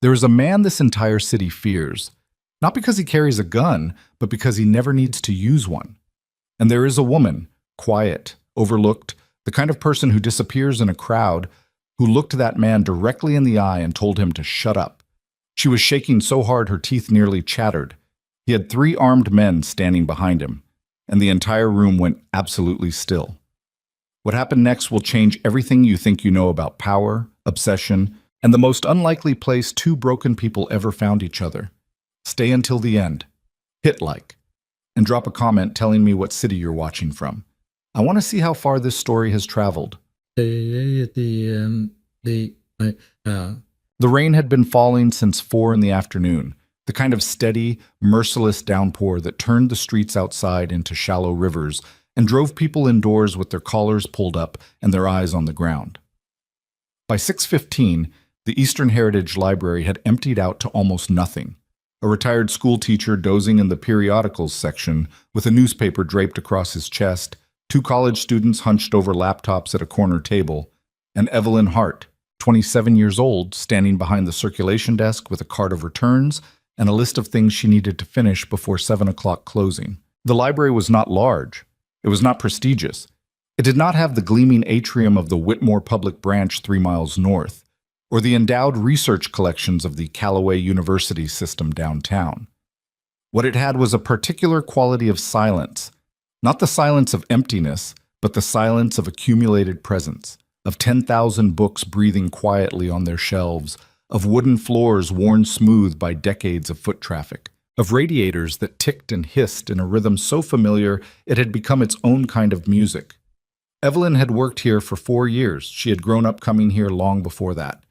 There is a man this entire city fears, not because he carries a gun, but because he never needs to use one. And there is a woman, quiet, overlooked, the kind of person who disappears in a crowd, who looked that man directly in the eye and told him to shut up. She was shaking so hard her teeth nearly chattered. He had 3 armed men standing behind him, and the entire room went absolutely still. What happened next will change everything you think you know about power, obsession, and the most unlikely place 2 broken people ever found each other. Stay until the end. Hit like. And drop a comment telling me what city you're watching from. I want to see how far this story has traveled. The rain had been falling since 4 in the afternoon, the kind of steady, merciless downpour that turned the streets outside into shallow rivers and drove people indoors with their collars pulled up and their eyes on the ground. By 6:15, the Eastern Heritage Library had emptied out to almost nothing. A retired school teacher dozing in the periodicals section with a newspaper draped across his chest, 2 college students hunched over laptops at a corner table, and Evelyn Hart, 27 years old, standing behind the circulation desk with a card of returns and a list of things she needed to finish before 7 o'clock closing. The library was not large. It was not prestigious. It did not have the gleaming atrium of the Whitmore Public Branch 3 miles north, or the endowed research collections of the Callaway University system downtown. What it had was a particular quality of silence, not the silence of emptiness, but the silence of accumulated presence, of 10,000 books breathing quietly on their shelves, of wooden floors worn smooth by decades of foot traffic, of radiators that ticked and hissed in a rhythm so familiar it had become its own kind of music. Evelyn had worked here for 4 years. She had grown up coming here long before that.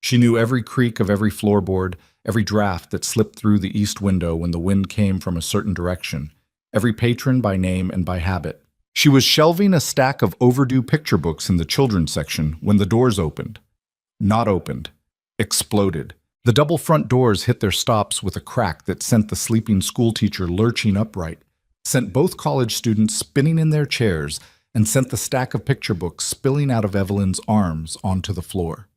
She knew every creak of every floorboard, every draft that slipped through the east window when the wind came from a certain direction, every patron by name and by habit. She was shelving a stack of overdue picture books in the children's section when the doors opened. Not opened. Exploded. The double front doors hit their stops with a crack that sent the sleeping schoolteacher lurching upright, sent both college students spinning in their chairs, and sent the stack of picture books spilling out of Evelyn's arms onto the floor.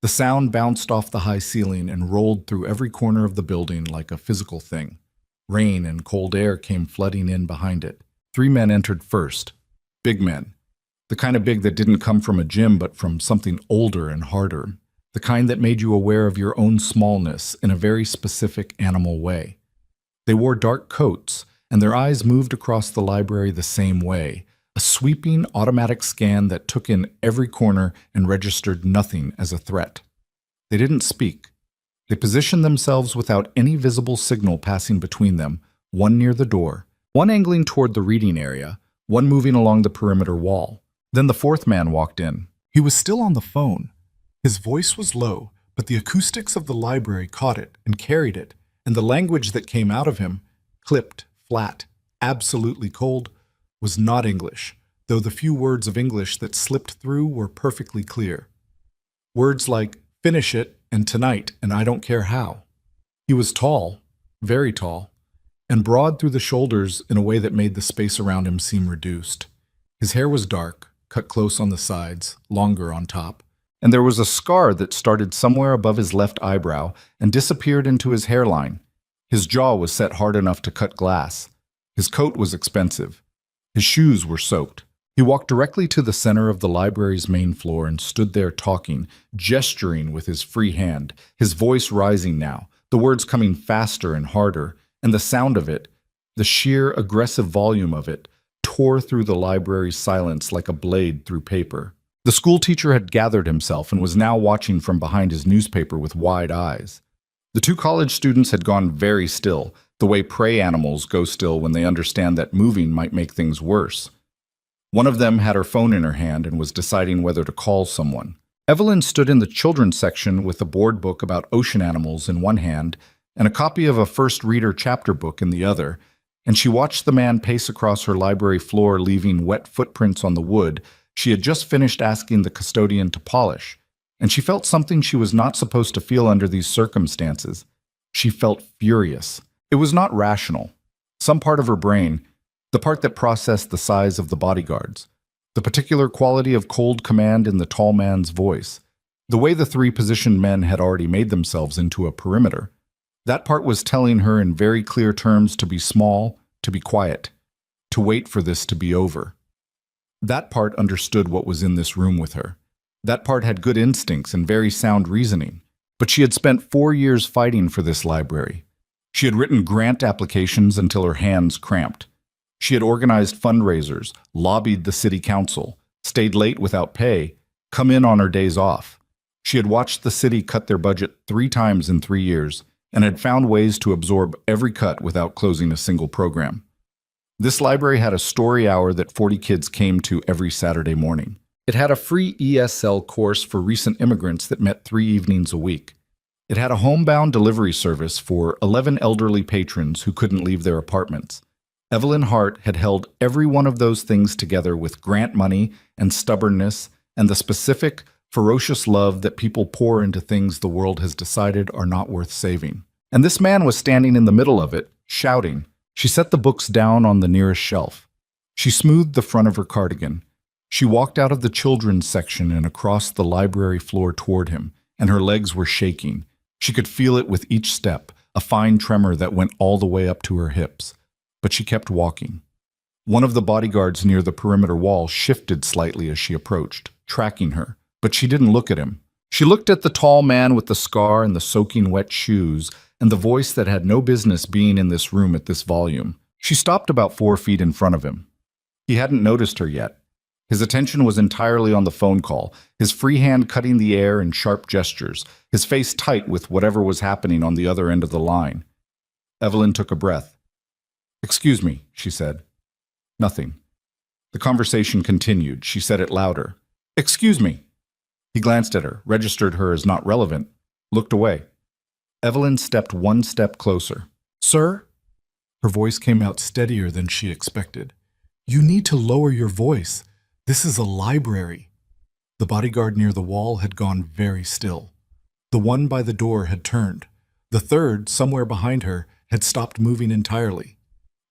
The sound bounced off the high ceiling and rolled through every corner of the building like a physical thing. Rain and cold air came flooding in behind it. 3 men entered first. Big men. The kind of big that didn't come from a gym but from something older and harder. The kind that made you aware of your own smallness in a very specific animal way. They wore dark coats, and their eyes moved across the library the same way, a sweeping automatic scan that took in every corner and registered nothing as a threat. They didn't speak. They positioned themselves without any visible signal passing between them, one near the door, one angling toward the reading area, one moving along the perimeter wall. Then the 4th man walked in. He was still on the phone. His voice was low, but the acoustics of the library caught it and carried it, and the language that came out of him, clipped, flat, absolutely cold, was not English, though the few words of English that slipped through were perfectly clear. Words like, "finish it," and "tonight," and "I don't care how." He was tall, very tall, and broad through the shoulders in a way that made the space around him seem reduced. His hair was dark, cut close on the sides, longer on top, and there was a scar that started somewhere above his left eyebrow and disappeared into his hairline. His jaw was set hard enough to cut glass. His coat was expensive. His shoes were soaked. He walked directly to the center of the library's main floor and stood there talking, gesturing with his free hand, his voice rising now, the words coming faster and harder, and the sound of it, the sheer aggressive volume of it, tore through the library's silence like a blade through paper. The schoolteacher had gathered himself and was now watching from behind his newspaper with wide eyes. The 2 college students had gone very still, the way prey animals go still when they understand that moving might make things worse. One of them had her phone in her hand and was deciding whether to call someone. Evelyn stood in the children's section with a board book about ocean animals in one hand and a copy of a first reader chapter book in the other, and she watched the man pace across her library floor, leaving wet footprints on the wood she had just finished asking the custodian to polish, and she felt something she was not supposed to feel under these circumstances. She felt furious. It was not rational. Some part of her brain, the part that processed the size of the bodyguards, the particular quality of cold command in the tall man's voice, The way the three positioned men had already made themselves into a perimeter. That part was telling her in very clear terms to be small, to be quiet, to wait for this to be over. That part understood what was in this room with her. That part had good instincts and very sound reasoning. But she had spent 4 years fighting for this library. She had written grant applications until her hands cramped. She had organized fundraisers, lobbied the city council, stayed late without pay, come in on her days off. She had watched the city cut their budget 3 times in 3 years and had found ways to absorb every cut without closing a single program. This library had a story hour that 40 kids came to every Saturday morning. It had a free ESL course for recent immigrants that met 3 evenings a week. It had a homebound delivery service for 11 elderly patrons who couldn't leave their apartments. Evelyn Hart had held every one of those things together with grant money and stubbornness and the specific, ferocious love that people pour into things the world has decided are not worth saving. And this man was standing in the middle of it, shouting. She set the books down on the nearest shelf. She smoothed the front of her cardigan. She walked out of the children's section and across the library floor toward him, and her legs were shaking. She could feel it with each step, a fine tremor that went all the way up to her hips. But she kept walking. One of the bodyguards near the perimeter wall shifted slightly as she approached, tracking her, but she didn't look at him. She looked at the tall man with the scar and the soaking wet shoes, and the voice that had no business being in this room at this volume. She stopped about 4 feet in front of him. He hadn't noticed her yet. His attention was entirely on the phone call, his free hand cutting the air in sharp gestures, his face tight with whatever was happening on the other end of the line. Evelyn took a breath. "Excuse me," she said. Nothing. The conversation continued. She said it louder. "Excuse me." He glanced at her, registered her as not relevant, looked away. Evelyn stepped 1 step closer. "Sir?" Her voice came out steadier than she expected. "You need to lower your voice. This is a library." The bodyguard near the wall had gone very still. The one by the door had turned. The third, somewhere behind her, had stopped moving entirely.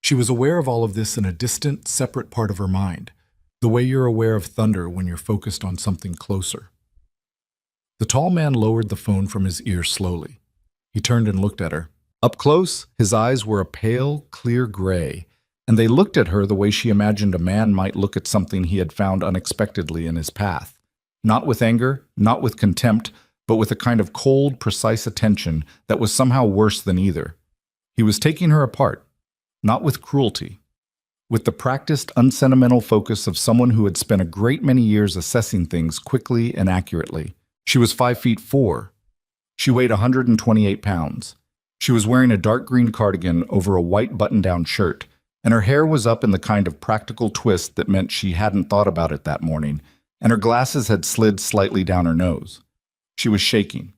She was aware of all of this in a distant, separate part of her mind, the way you're aware of thunder when you're focused on something closer. The tall man lowered the phone from his ear slowly. He turned and looked at her. Up close, his eyes were a pale, clear gray, and they looked at her the way she imagined a man might look at something he had found unexpectedly in his path. Not with anger, not with contempt, but with a kind of cold, precise attention that was somehow worse than either. He was taking her apart, not with cruelty, with the practiced, unsentimental focus of someone who had spent a great many years assessing things quickly and accurately. She was 5'4". She weighed 128 pounds. She was wearing a dark green cardigan over a white button-down shirt, and her hair was up in the kind of practical twist that meant she hadn't thought about it that morning, and her glasses had slid slightly down her nose. She was shaking.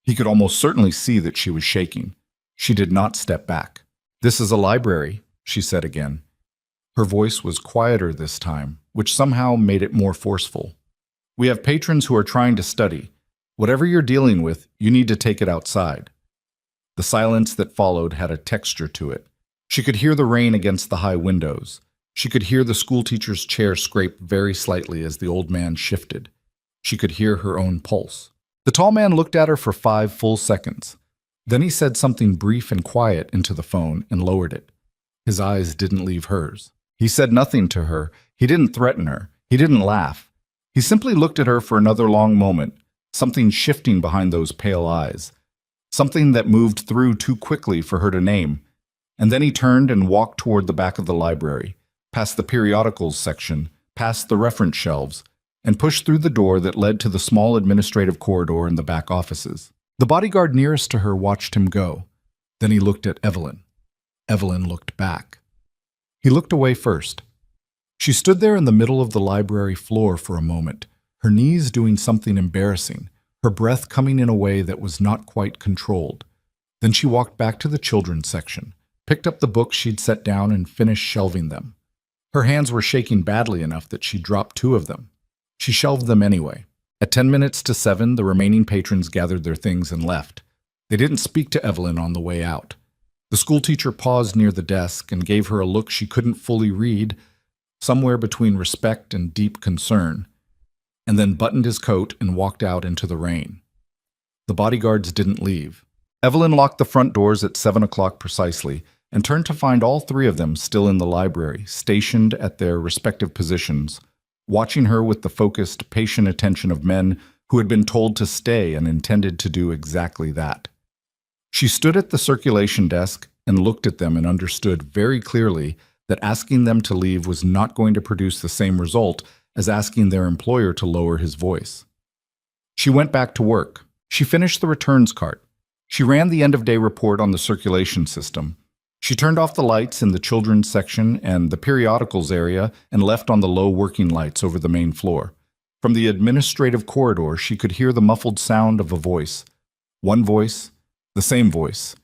He could almost certainly see that she was shaking. She did not step back. "This is a library," she said again. Her voice was quieter this time, which somehow made it more forceful. "We have patrons who are trying to study. Whatever you're dealing with, you need to take it outside." The silence that followed had a texture to it. She could hear the rain against the high windows. She could hear the schoolteacher's chair scrape very slightly as the old man shifted. She could hear her own pulse. The tall man looked at her for 5 full seconds. Then he said something brief and quiet into the phone and lowered it. His eyes didn't leave hers. He said nothing to her. He didn't threaten her. He didn't laugh. He simply looked at her for another long moment, something shifting behind those pale eyes, something that moved through too quickly for her to name. And then he turned and walked toward the back of the library, past the periodicals section, past the reference shelves, and pushed through the door that led to the small administrative corridor in the back offices. The bodyguard nearest to her watched him go. Then he looked at Evelyn. Evelyn looked back. He looked away first. She stood there in the middle of the library floor for a moment, her knees doing something embarrassing, her breath coming in a way that was not quite controlled. Then she walked back to the children's section, picked up the books she'd set down and finished shelving them. Her hands were shaking badly enough that she dropped 2 of them. She shelved them anyway. At 10 minutes to 7, the remaining patrons gathered their things and left. They didn't speak to Evelyn on the way out. The schoolteacher paused near the desk and gave her a look she couldn't fully read, somewhere between respect and deep concern. and then buttoned his coat and walked out into the rain. The bodyguards didn't leave. Evelyn locked the front doors at 7 o'clock precisely and turned to find all three of them still in the library, stationed at their respective positions, watching her with the focused, patient attention of men who had been told to stay and intended to do exactly that. She stood at the circulation desk and looked at them and understood very clearly that asking them to leave was not going to produce the same result as asking their employer to lower his voice. She went back to work. She finished the returns cart. She ran the end-of-day report on the circulation system. She turned off the lights in the children's section and the periodicals area and left on the low working lights over the main floor. From the administrative corridor, she could hear the muffled sound of a voice. One voice, the same voice.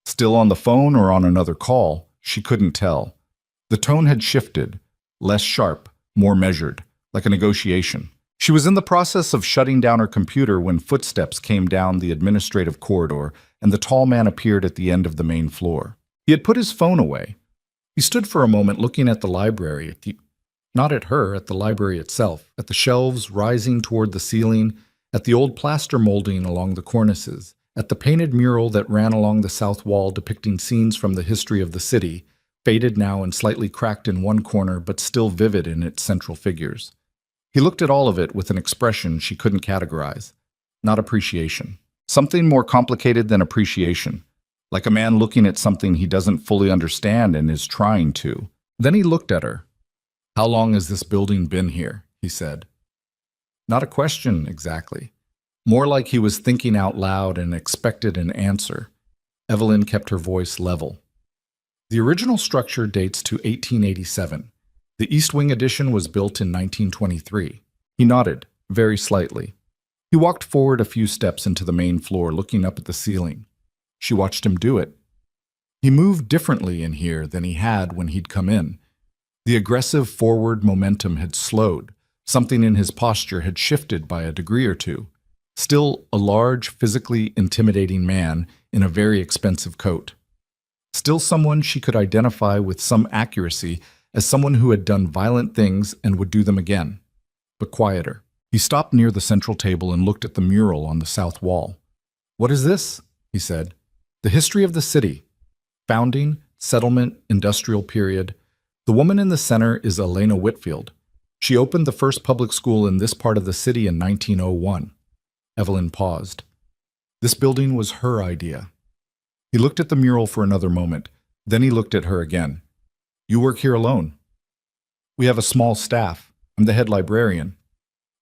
Still on the phone or on another call, she couldn't tell. The tone had shifted, less sharp, more measured, like a negotiation. She was in the process of shutting down her computer when footsteps came down the administrative corridor and the tall man appeared at the end of the main floor. He had put his phone away. He stood for a moment looking at the library, not at her, at the library itself, at the shelves rising toward the ceiling, at the old plaster molding along the cornices, at the painted mural that ran along the south wall depicting scenes from the history of the city, faded now and slightly cracked in one corner but still vivid in its central figures. He looked at all of it with an expression she couldn't categorize. Not appreciation. Something more complicated than appreciation. Like a man looking at something he doesn't fully understand and is trying to. Then he looked at her. "How long has this building been here?" he said. Not a question, exactly. More like he was thinking out loud and expected an answer. Evelyn kept her voice level. The original structure dates to 1887. The East Wing addition was built in 1923. He nodded, very slightly. He walked forward a few steps into the main floor, looking up at the ceiling. She watched him do it. He moved differently in here than he had when he'd come in. The aggressive forward momentum had slowed. Something in his posture had shifted by a degree or two. Still a large, physically intimidating man in a very expensive coat. Still someone she could identify with some accuracy as someone who had done violent things and would do them again, but quieter. He stopped near the central table and looked at the mural on the south wall. "What is this?" he said. "The history of the city. Founding, settlement, industrial period. The woman in the center is Elena Whitfield. She opened the first public school in this part of the city in 1901. Evelyn paused. This building was her idea. He looked at the mural for another moment. Then he looked at her again. "You work here alone?" "We have a small staff. I'm the head librarian.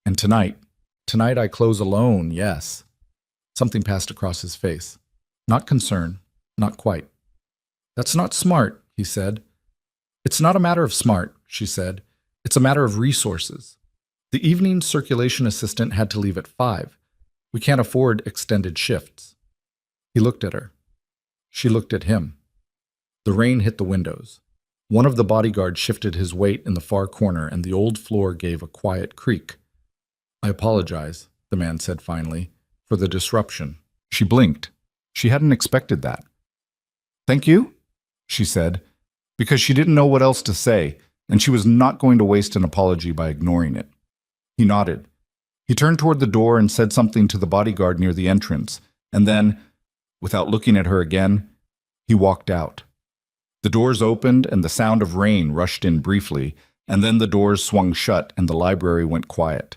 And tonight I close alone, yes." Something passed across his face. Not concern, not quite. "That's not smart," he said. "It's not a matter of smart," she said. "It's a matter of resources. The evening circulation assistant had to leave at 5. We can't afford extended shifts." He looked at her. She looked at him. The rain hit the windows. One of the bodyguards shifted his weight in the far corner, and the old floor gave a quiet creak. "I apologize," the man said finally, "for the disruption." She blinked. She hadn't expected that. "Thank you?" she said, because she didn't know what else to say, and she was not going to waste an apology by ignoring it. He nodded. He turned toward the door and said something to the bodyguard near the entrance, and then, without looking at her again, he walked out. The doors opened and the sound of rain rushed in briefly, and then the doors swung shut and the library went quiet.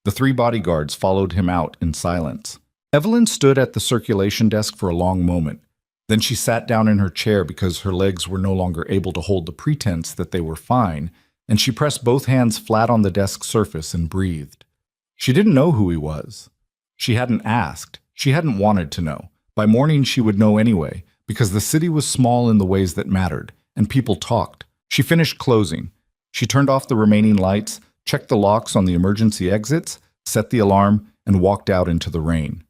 The 3 bodyguards followed him out in silence. Evelyn stood at the circulation desk for a long moment. Then she sat down in her chair because her legs were no longer able to hold the pretense that they were fine, and she pressed both hands flat on the desk surface and breathed. She didn't know who he was. She hadn't asked. She hadn't wanted to know. By morning she would know anyway, because the city was small in the ways that mattered, and people talked. She finished closing. She turned off the remaining lights, checked the locks on the emergency exits, set the alarm, and walked out into the rain.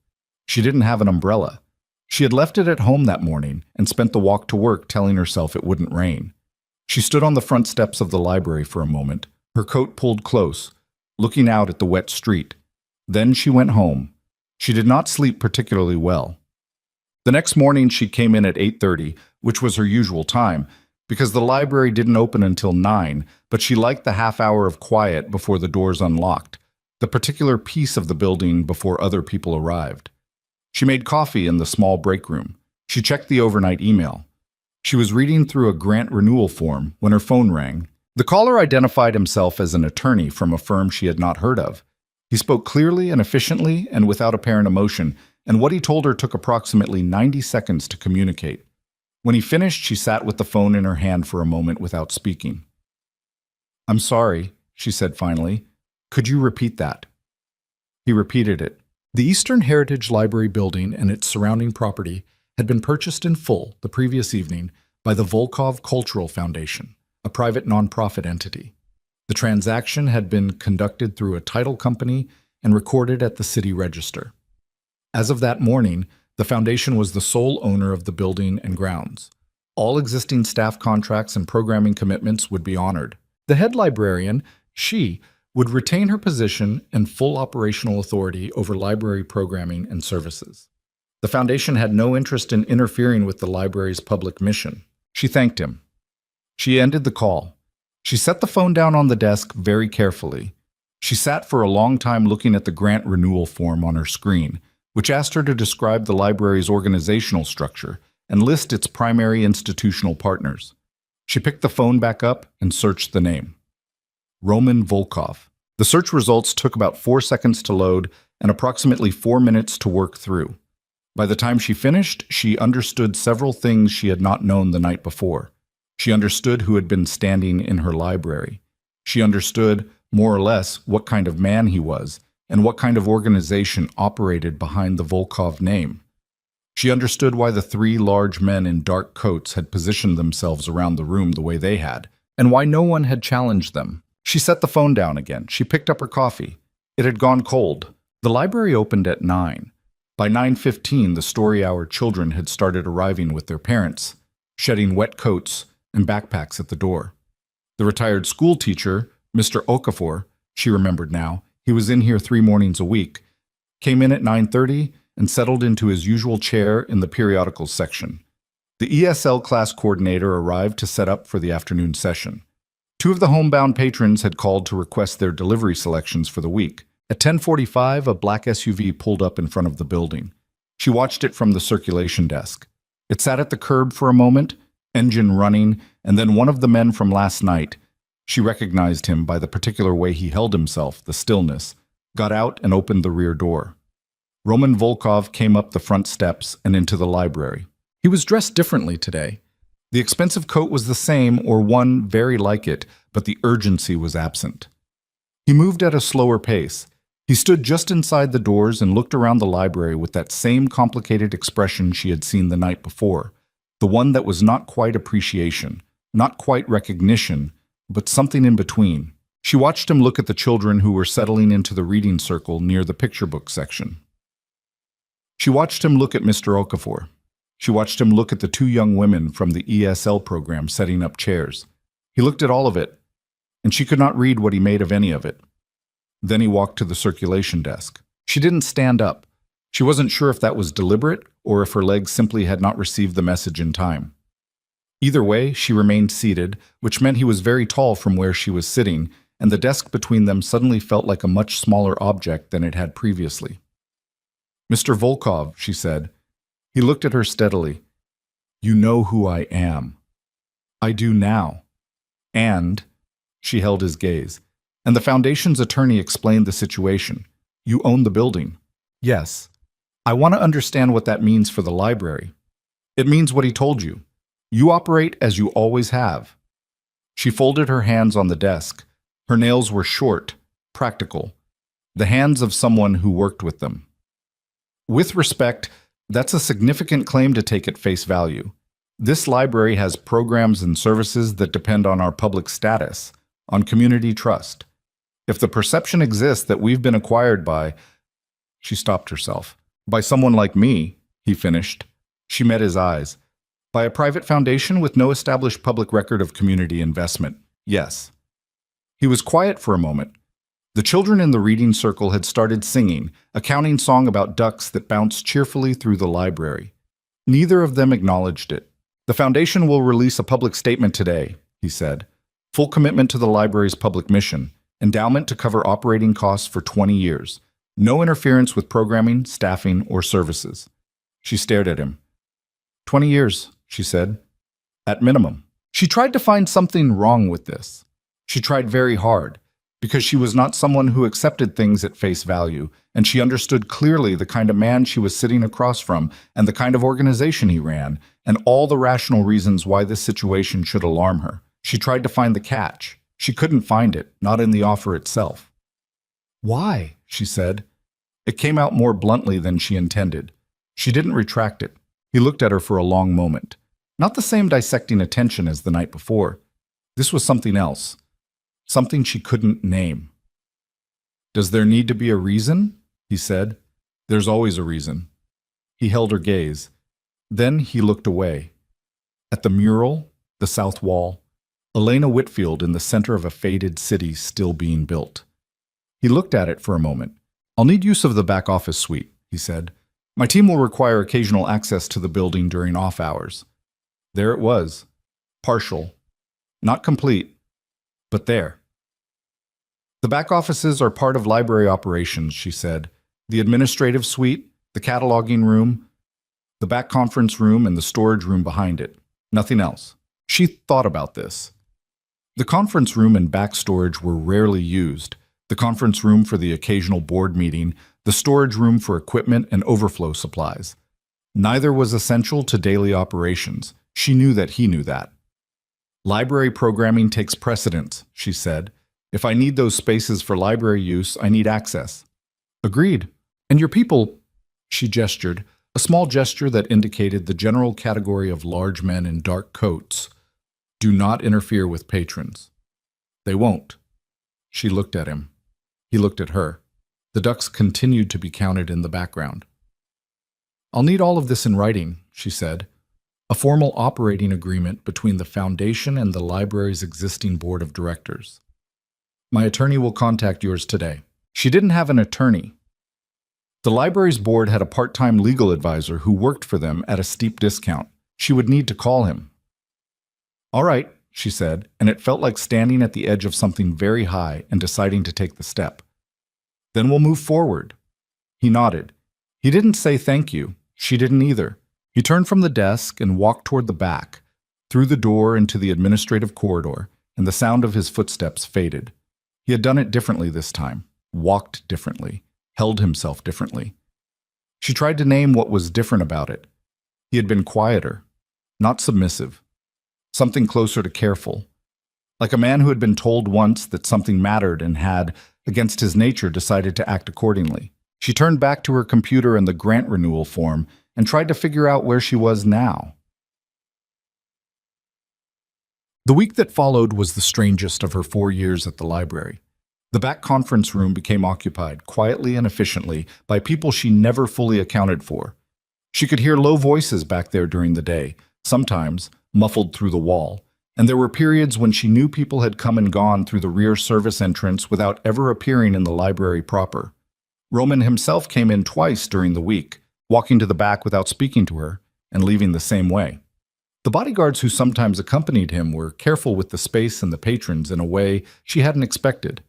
She didn't have an umbrella. She had left it at home that morning and spent the walk to work telling herself it wouldn't rain. She stood on the front steps of the library for a moment, her coat pulled close, looking out at the wet street. Then she went home. She did not sleep particularly well. The next morning she came in at 8:30, which was her usual time, because the library didn't open until 9, but she liked the half hour of quiet before the doors unlocked. the particular piece of the building before other people arrived. She made coffee in the small break room. She checked the overnight email. She was reading through a grant renewal form when her phone rang. The caller identified himself as an attorney from a firm she had not heard of. He spoke clearly and efficiently and without apparent emotion, and what he told her took approximately 90 seconds to communicate. When he finished, she sat with the phone in her hand for a moment without speaking. "I'm sorry," she said finally. "Could you repeat that?" He repeated it. The Eastern Heritage Library building and its surrounding property had been purchased in full the previous evening by the Volkov Cultural Foundation, a private nonprofit entity. The transaction had been conducted through a title company and recorded at the city register. As of that morning, the foundation was the sole owner of the building and grounds. All existing staff contracts and programming commitments would be honored. The head librarian, she, would retain her position and full operational authority over library programming and services. The foundation had no interest in interfering with the library's public mission. She thanked him. She ended the call. She set the phone down on the desk very carefully. She sat for a long time looking at the grant renewal form on her screen, which asked her to describe the library's organizational structure and list its primary institutional partners. She picked the phone back up and searched the name. Roman Volkov. The search results took about 4 seconds to load and approximately 4 minutes to work through. By the time she finished, she understood several things she had not known the night before. She understood who had been standing in her library. She understood, more or less, what kind of man he was and what kind of organization operated behind the Volkov name. She understood why the 3 large men in dark coats had positioned themselves around the room the way they had, and why no one had challenged them. She set the phone down again. She picked up her coffee. It had gone cold. The library opened at 9. By 9:15, the story hour children had started arriving with their parents, shedding wet coats and backpacks at the door. The retired school teacher, Mr. Okafor, she remembered now, he was in here 3 mornings a week, came in at 9:30 and settled into his usual chair in the periodicals section. The ESL class coordinator arrived to set up for the afternoon session. 2 of the homebound patrons had called to request their delivery selections for the week. At 10:45, a black SUV pulled up in front of the building. She watched it from the circulation desk. It sat at the curb for a moment, engine running, and then one of the men from last night, she recognized him by the particular way he held himself, the stillness, got out and opened the rear door. Roman Volkov came up the front steps and into the library. He was dressed differently today. The expensive coat was the same or one very like it, but the urgency was absent. He moved at a slower pace. He stood just inside the doors and looked around the library with that same complicated expression she had seen the night before, the one that was not quite appreciation, not quite recognition, but something in between. She watched him look at the children who were settling into the reading circle near the picture book section. She watched him look at Mr. Okafor. She watched him look at the 2 young women from the ESL program setting up chairs. He looked at all of it, and she could not read what he made of any of it. Then he walked to the circulation desk. She didn't stand up. She wasn't sure if that was deliberate or if her legs simply had not received the message in time. Either way, she remained seated, which meant he was very tall from where she was sitting, and the desk between them suddenly felt like a much smaller object than it had previously. "Mr. Volkov," she said. He looked at her steadily. "You know who I am." "I do now." "And," she held his gaze, and the foundation's attorney explained the situation. "You own the building." "Yes." "I want to understand what that means for the library." "It means what he told you. You operate as you always have." She folded her hands on the desk. Her nails were short, practical, the hands of someone who worked with them. With respect, that's a significant claim to take at face value. This library has programs and services that depend on our public status, on community trust. If the perception exists that we've been acquired by— She stopped herself. "By someone like me," he finished. She met his eyes. "By a private foundation with no established public record of community investment, yes." He was quiet for a moment. The children in the reading circle had started singing, a counting song about ducks that bounced cheerfully through the library. Neither of them acknowledged it. "The foundation will release a public statement today," he said. "Full commitment to the library's public mission. Endowment to cover operating costs for 20 years. No interference with programming, staffing, or services. She stared at him. 20 years, she said. At minimum. She tried to find something wrong with this. She tried very hard, because she was not someone who accepted things at face value, and she understood clearly the kind of man she was sitting across from, and the kind of organization he ran, and all the rational reasons why this situation should alarm her. She tried to find the catch. She couldn't find it, not in the offer itself. Why? She said. It came out more bluntly than she intended. She didn't retract it. He looked at her for a long moment. Not the same dissecting attention as the night before. This was something else. Something she couldn't name. Does there need to be a reason? He said. There's always a reason. He held her gaze. Then he looked away. At the mural, the south wall, Elena Whitfield in the center of a faded city still being built. He looked at it for a moment. I'll need use of the back office suite, he said. My team will require occasional access to the building during off hours. There it was. Partial. Not complete, but there. The back offices are part of library operations, she said. The administrative suite, the cataloging room, the back conference room, and the storage room behind it. Nothing else. She thought about this. The conference room and back storage were rarely used. The conference room for the occasional board meeting, the storage room for equipment and overflow supplies. Neither was essential to daily operations. She knew that he knew that. Library programming takes precedence, she said. If I need those spaces for library use, I need access. Agreed. And your people, she gestured, a small gesture that indicated the general category of large men in dark coats, do not interfere with patrons. They won't. She looked at him. He looked at her. The ducks continued to be counted in the background. I'll need all of this in writing, she said. A formal operating agreement between the foundation and the library's existing board of directors. My attorney will contact yours today. She didn't have an attorney. The library's board had a part-time legal advisor who worked for them at a steep discount. She would need to call him. All right, she said, and it felt like standing at the edge of something very high and deciding to take the step. Then we'll move forward. He nodded. He didn't say thank you. She didn't either. He turned from the desk and walked toward the back, through the door into the administrative corridor, and the sound of his footsteps faded. He had done it differently this time, walked differently, held himself differently. She tried to name what was different about it. He had been quieter, not submissive, something closer to careful, like a man who had been told once that something mattered and had, against his nature, decided to act accordingly. She turned back to her computer and the grant renewal form and tried to figure out where she was now. The week that followed was the strangest of her 4 years at the library. The back conference room became occupied, quietly and efficiently, by people she never fully accounted for. She could hear low voices back there during the day, sometimes muffled through the wall, and there were periods when she knew people had come and gone through the rear service entrance without ever appearing in the library proper. Roman himself came in twice during the week, walking to the back without speaking to her, and leaving the same way. The bodyguards who sometimes accompanied him were careful with the space and the patrons in a way she hadn't expected.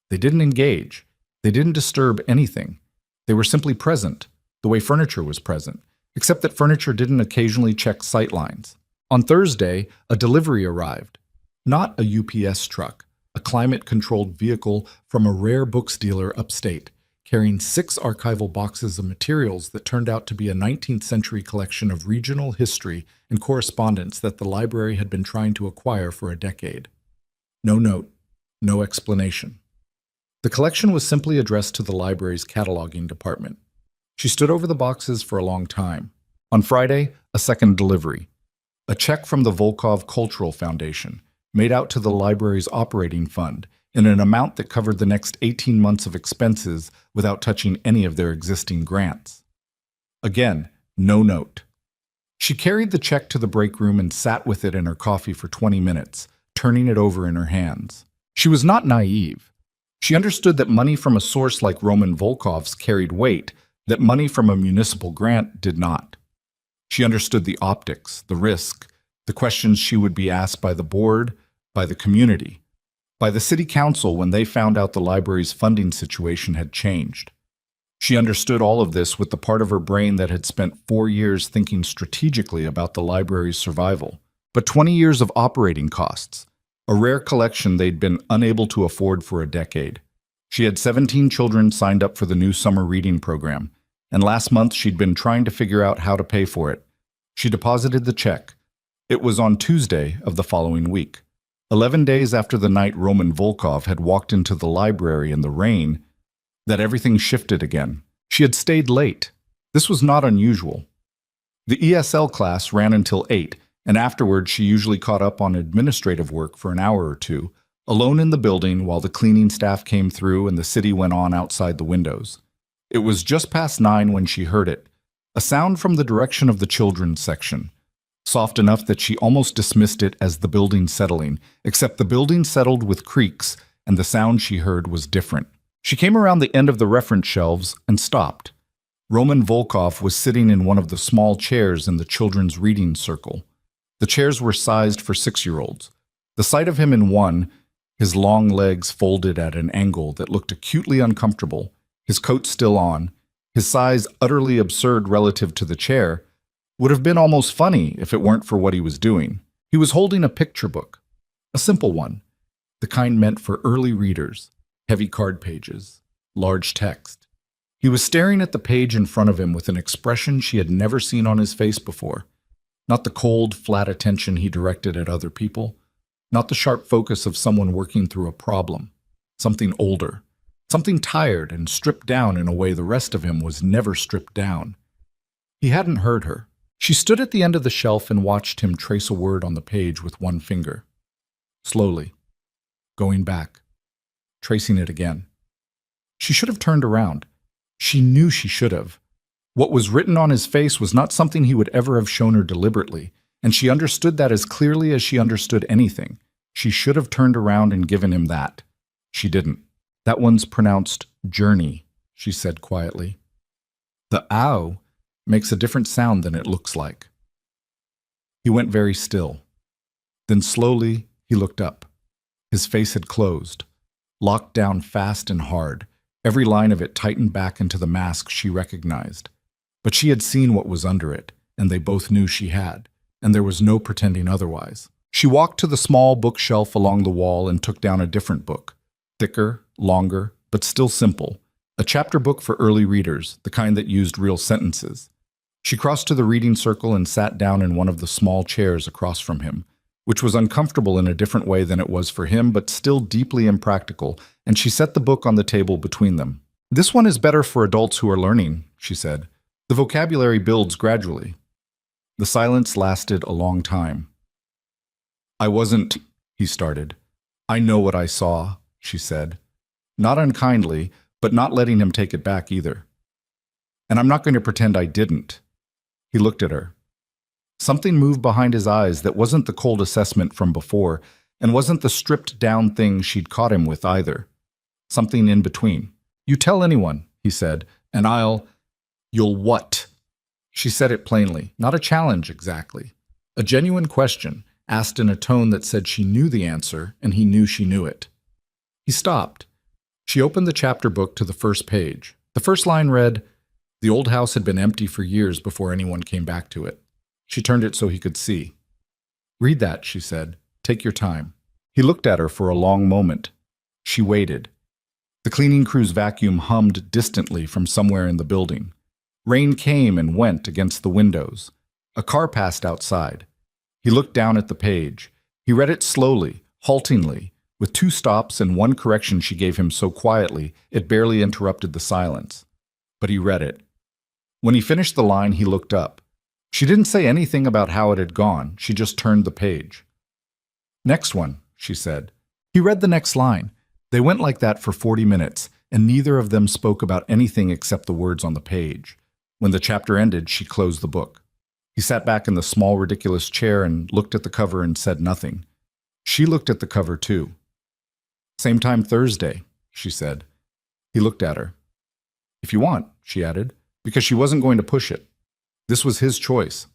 They didn't engage. They didn't disturb anything. They were simply present, the way furniture was present, except that furniture didn't occasionally check sightlines. On Thursday, a delivery arrived. Not a UPS truck, a climate-controlled vehicle from a rare books dealer upstate, carrying 6 archival boxes of materials that turned out to be a 19th century collection of regional history and correspondence that the library had been trying to acquire for a decade. No note, no explanation. The collection was simply addressed to the library's cataloging department. She stood over the boxes for a long time. On Friday, a second delivery. A check from the Volkov Cultural Foundation, made out to the library's operating fund, in an amount that covered the next 18 months of expenses without touching any of their existing grants. Again, no note. She carried the check to the break room and sat with it in her coffee for 20 minutes, turning it over in her hands. She was not naive. She understood that money from a source like Roman Volkov's carried weight, that money from a municipal grant did not. She understood the optics, the risk, the questions she would be asked by the board, by the community. by the city council when they found out the library's funding situation had changed. She understood all of this with the part of her brain that had spent 4 years thinking strategically about the library's survival. But 20 years of operating costs, a rare collection they'd been unable to afford for a decade. She had 17 children signed up for the new summer reading program, and last month she'd been trying to figure out how to pay for it. She deposited the check. It was on Tuesday of the following week. 11 days after the night Roman Volkov had walked into the library in the rain, that everything shifted again. She had stayed late. This was not unusual. The ESL class ran until 8, and afterwards she usually caught up on administrative work for an hour or two, alone in the building while the cleaning staff came through and the city went on outside the windows. It was just past 9 when she heard it, a sound from the direction of the children's section, soft enough that she almost dismissed it as the building settling, except the building settled with creaks and the sound she heard was different. She came around the end of the reference shelves and stopped. Roman Volkov was sitting in one of the small chairs in the children's reading circle. The chairs were sized for 6-year-olds. The sight of him in one, his long legs folded at an angle that looked acutely uncomfortable, his coat still on, his size utterly absurd relative to the chair, would have been almost funny if it weren't for what he was doing. He was holding a picture book, a simple one, the kind meant for early readers, heavy card pages, large text. He was staring at the page in front of him with an expression she had never seen on his face before. Not the cold, flat attention he directed at other people, not the sharp focus of someone working through a problem. Something older, something tired and stripped down in a way the rest of him was never stripped down. He hadn't heard her. She stood at the end of the shelf and watched him trace a word on the page with one finger. Slowly, going back, tracing it again. She should have turned around. She knew she should have. What was written on his face was not something he would ever have shown her deliberately, and she understood that as clearly as she understood anything. She should have turned around and given him that. She didn't. That one's pronounced journey, she said quietly. The ow makes a different sound than it looks like. He went very still. Then slowly he looked up. His face had closed, locked down fast and hard. Every line of it tightened back into the mask she recognized. But she had seen what was under it, and they both knew she had, and there was no pretending otherwise. She walked to the small bookshelf along the wall and took down a different book. Thicker, longer, but still simple. A chapter book for early readers, the kind that used real sentences. She crossed to the reading circle and sat down in one of the small chairs across from him, which was uncomfortable in a different way than it was for him, but still deeply impractical, and she set the book on the table between them. "This one is better for adults who are learning," she said. "The vocabulary builds gradually." The silence lasted a long time. "I wasn't," he started. "I know what I saw," she said. Not unkindly, but not letting him take it back either. "And I'm not going to pretend I didn't." He looked at her. Something moved behind his eyes that wasn't the cold assessment from before, and wasn't the stripped-down thing she'd caught him with either. Something in between. "You tell anyone," he said, "and You'll what?" She said it plainly, not a challenge exactly. A genuine question, asked in a tone that said she knew the answer, and he knew she knew it. He stopped. She opened the chapter book to the first page. The first line read, "The old house had been empty for years before anyone came back to it." She turned it so he could see. "Read that," she said. "Take your time." He looked at her for a long moment. She waited. The cleaning crew's vacuum hummed distantly from somewhere in the building. Rain came and went against the windows. A car passed outside. He looked down at the page. He read it slowly, haltingly, with 2 stops and 1 correction she gave him so quietly it barely interrupted the silence. But he read it. When he finished the line, he looked up. She didn't say anything about how it had gone. She just turned the page. "Next one," she said. He read the next line. They went like that for 40 minutes, and neither of them spoke about anything except the words on the page. When the chapter ended, she closed the book. He sat back in the small, ridiculous chair and looked at the cover and said nothing. She looked at the cover too. "Same time Thursday," she said. He looked at her. "If you want," she added, because she wasn't going to push it. This was his choice.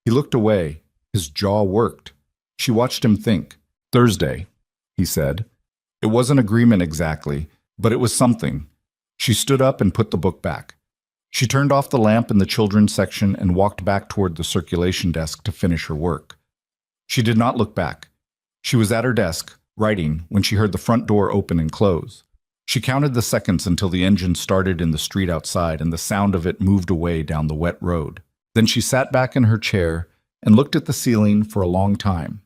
He looked away. His jaw worked. She watched him think. "Thursday," he said. It wasn't agreement exactly, but it was something. She stood up and put the book back. She turned off the lamp in the children's section and walked back toward the circulation desk to finish her work. She did not look back. She was at her desk, writing, when she heard the front door open and close. She counted the seconds until the engine started in the street outside and the sound of it moved away down the wet road. Then she sat back in her chair and looked at the ceiling for a long time.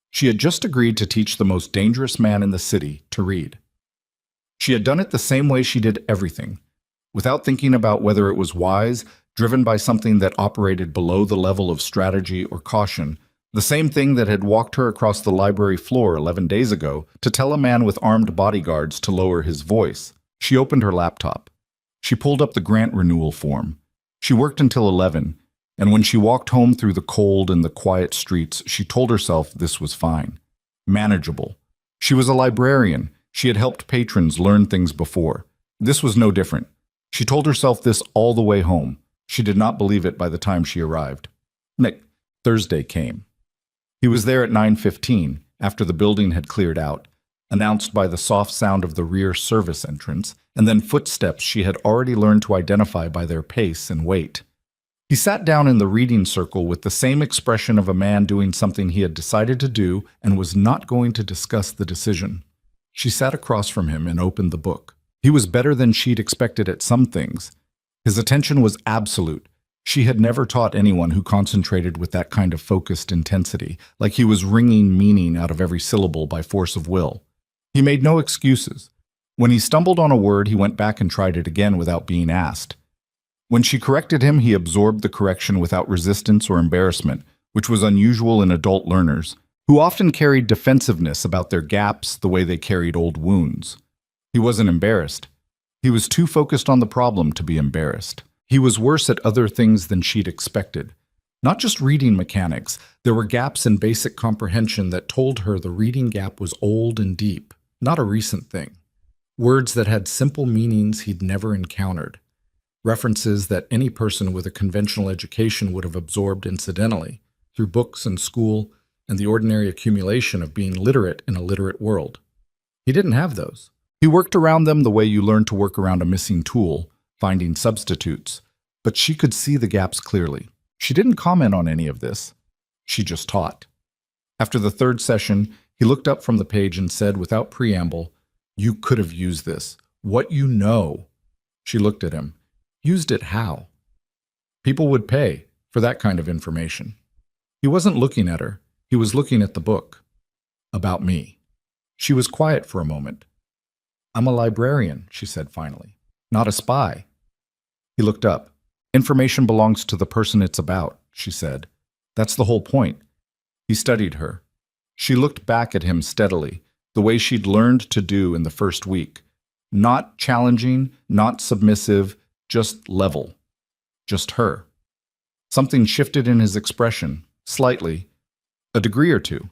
She had just agreed to teach the most dangerous man in the city to read. She had done it the same way she did everything, without thinking about whether it was wise, driven by something that operated below the level of strategy or caution, the same thing that had walked her across the library floor 11 days ago to tell a man with armed bodyguards to lower his voice. She opened her laptop. She pulled up the grant renewal form. She worked until 11, and when she walked home through the cold and the quiet streets, she told herself this was fine, manageable. She was a librarian. She had helped patrons learn things before. This was no different. She told herself this all the way home. She did not believe it by the time she arrived. Thursday came. He was there at 9:15, after the building had cleared out, announced by the soft sound of the rear service entrance, and then footsteps she had already learned to identify by their pace and weight. He sat down in the reading circle with the same expression of a man doing something he had decided to do and was not going to discuss the decision. She sat across from him and opened the book. He was better than she'd expected at some things. His attention was absolute. She had never taught anyone who concentrated with that kind of focused intensity, like he was wringing meaning out of every syllable by force of will. He made no excuses. When he stumbled on a word, he went back and tried it again without being asked. When she corrected him, he absorbed the correction without resistance or embarrassment, which was unusual in adult learners, who often carried defensiveness about their gaps the way they carried old wounds. He wasn't embarrassed. He was too focused on the problem to be embarrassed. He was worse at other things than she'd expected. Not just reading mechanics, there were gaps in basic comprehension that told her the reading gap was old and deep, not a recent thing. Words that had simple meanings he'd never encountered. References that any person with a conventional education would have absorbed incidentally, through books and school and the ordinary accumulation of being literate in a literate world. He didn't have those. He worked around them the way you learn to work around a missing tool, finding substitutes, but she could see the gaps clearly. She didn't comment on any of this. She just taught. After the third session, he looked up from the page and said without preamble, "You could have used this. What you know." She looked at him. Used it how? People would pay for that kind of information. He wasn't looking at her. He was looking at the book. About me. She was quiet for a moment. "I'm a librarian," she said finally. "Not a spy." He looked up. "Information belongs to the person it's about," she said. "That's the whole point." He studied her. She looked back at him steadily, the way she'd learned to do in the first week. Not challenging, not submissive, just level. Just her. Something shifted in his expression, slightly, a degree or two.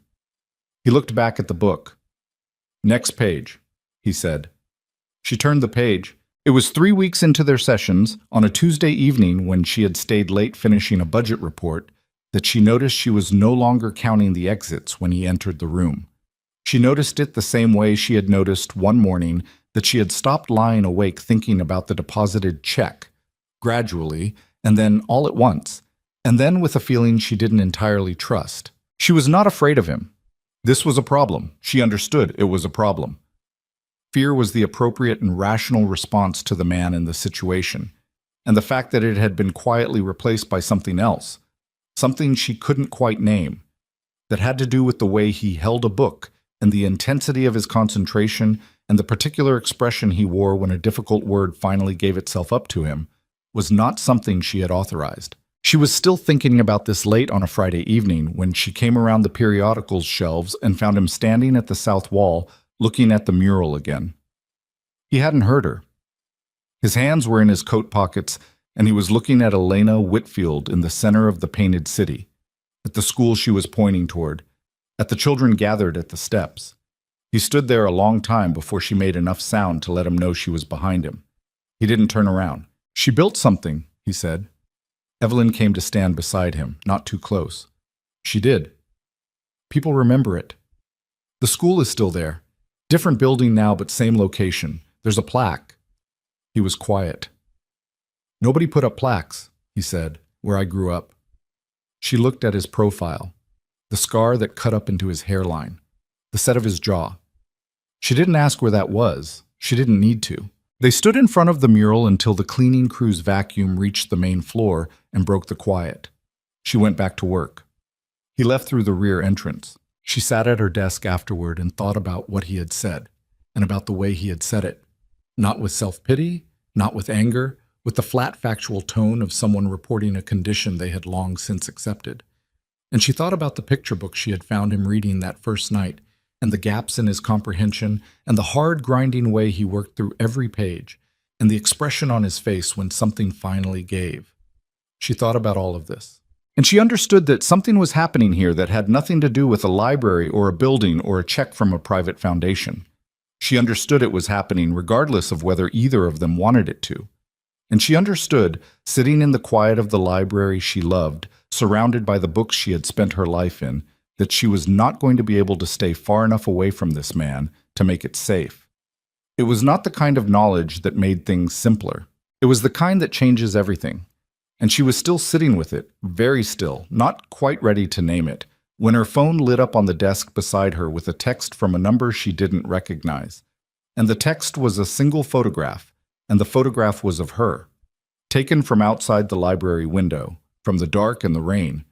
He looked back at the book. "Next page," he said. She turned the page. It was 3 weeks into their sessions, on a Tuesday evening when she had stayed late finishing a budget report, that she noticed she was no longer counting the exits when he entered the room. She noticed it the same way she had noticed one morning that she had stopped lying awake thinking about the deposited check, gradually, and then all at once, and then with a feeling she didn't entirely trust. She was not afraid of him. This was a problem. She understood it was a problem. Fear was the appropriate and rational response to the man in the situation, and the fact that it had been quietly replaced by something else, something she couldn't quite name, that had to do with the way he held a book and the intensity of his concentration and the particular expression he wore when a difficult word finally gave itself up to him, was not something she had authorized. She was still thinking about this late on a Friday evening when she came around the periodicals shelves and found him standing at the south wall, looking at the mural again. He hadn't heard her. His hands were in his coat pockets, and he was looking at Elena Whitfield in the center of the painted city, at the school she was pointing toward, at the children gathered at the steps. He stood there a long time before she made enough sound to let him know she was behind him. He didn't turn around. "She built something," he said. Evelyn came to stand beside him, not too close. "She did. People remember it. The school is still there. Different building now, but same location. There's a plaque. He was quiet. Nobody put up plaques, he said, where I grew up. She looked at his profile, the scar that cut up into his hairline, the set of his jaw. She didn't ask where that was. She didn't need to. They stood in front of the mural until the cleaning crew's vacuum reached the main floor and broke the quiet. She went back to work. He left through the rear entrance. She sat at her desk afterward and thought about what he had said, and about the way he had said it. Not with self-pity, not with anger, with the flat factual tone of someone reporting a condition they had long since accepted. And she thought about the picture book she had found him reading that first night, and the gaps in his comprehension, and the hard, grinding way he worked through every page, and the expression on his face when something finally gave. She thought about all of this. And she understood that something was happening here that had nothing to do with a library or a building or a check from a private foundation. She understood it was happening regardless of whether either of them wanted it to. And she understood, sitting in the quiet of the library she loved, surrounded by the books she had spent her life in, that she was not going to be able to stay far enough away from this man to make it safe. It was not the kind of knowledge that made things simpler. It was the kind that changes everything. And she was still sitting with it, very still, not quite ready to name it, when her phone lit up on the desk beside her with a text from a number she didn't recognize. And the text was a single photograph, and the photograph was of her, taken from outside the library window, from the dark and the rain.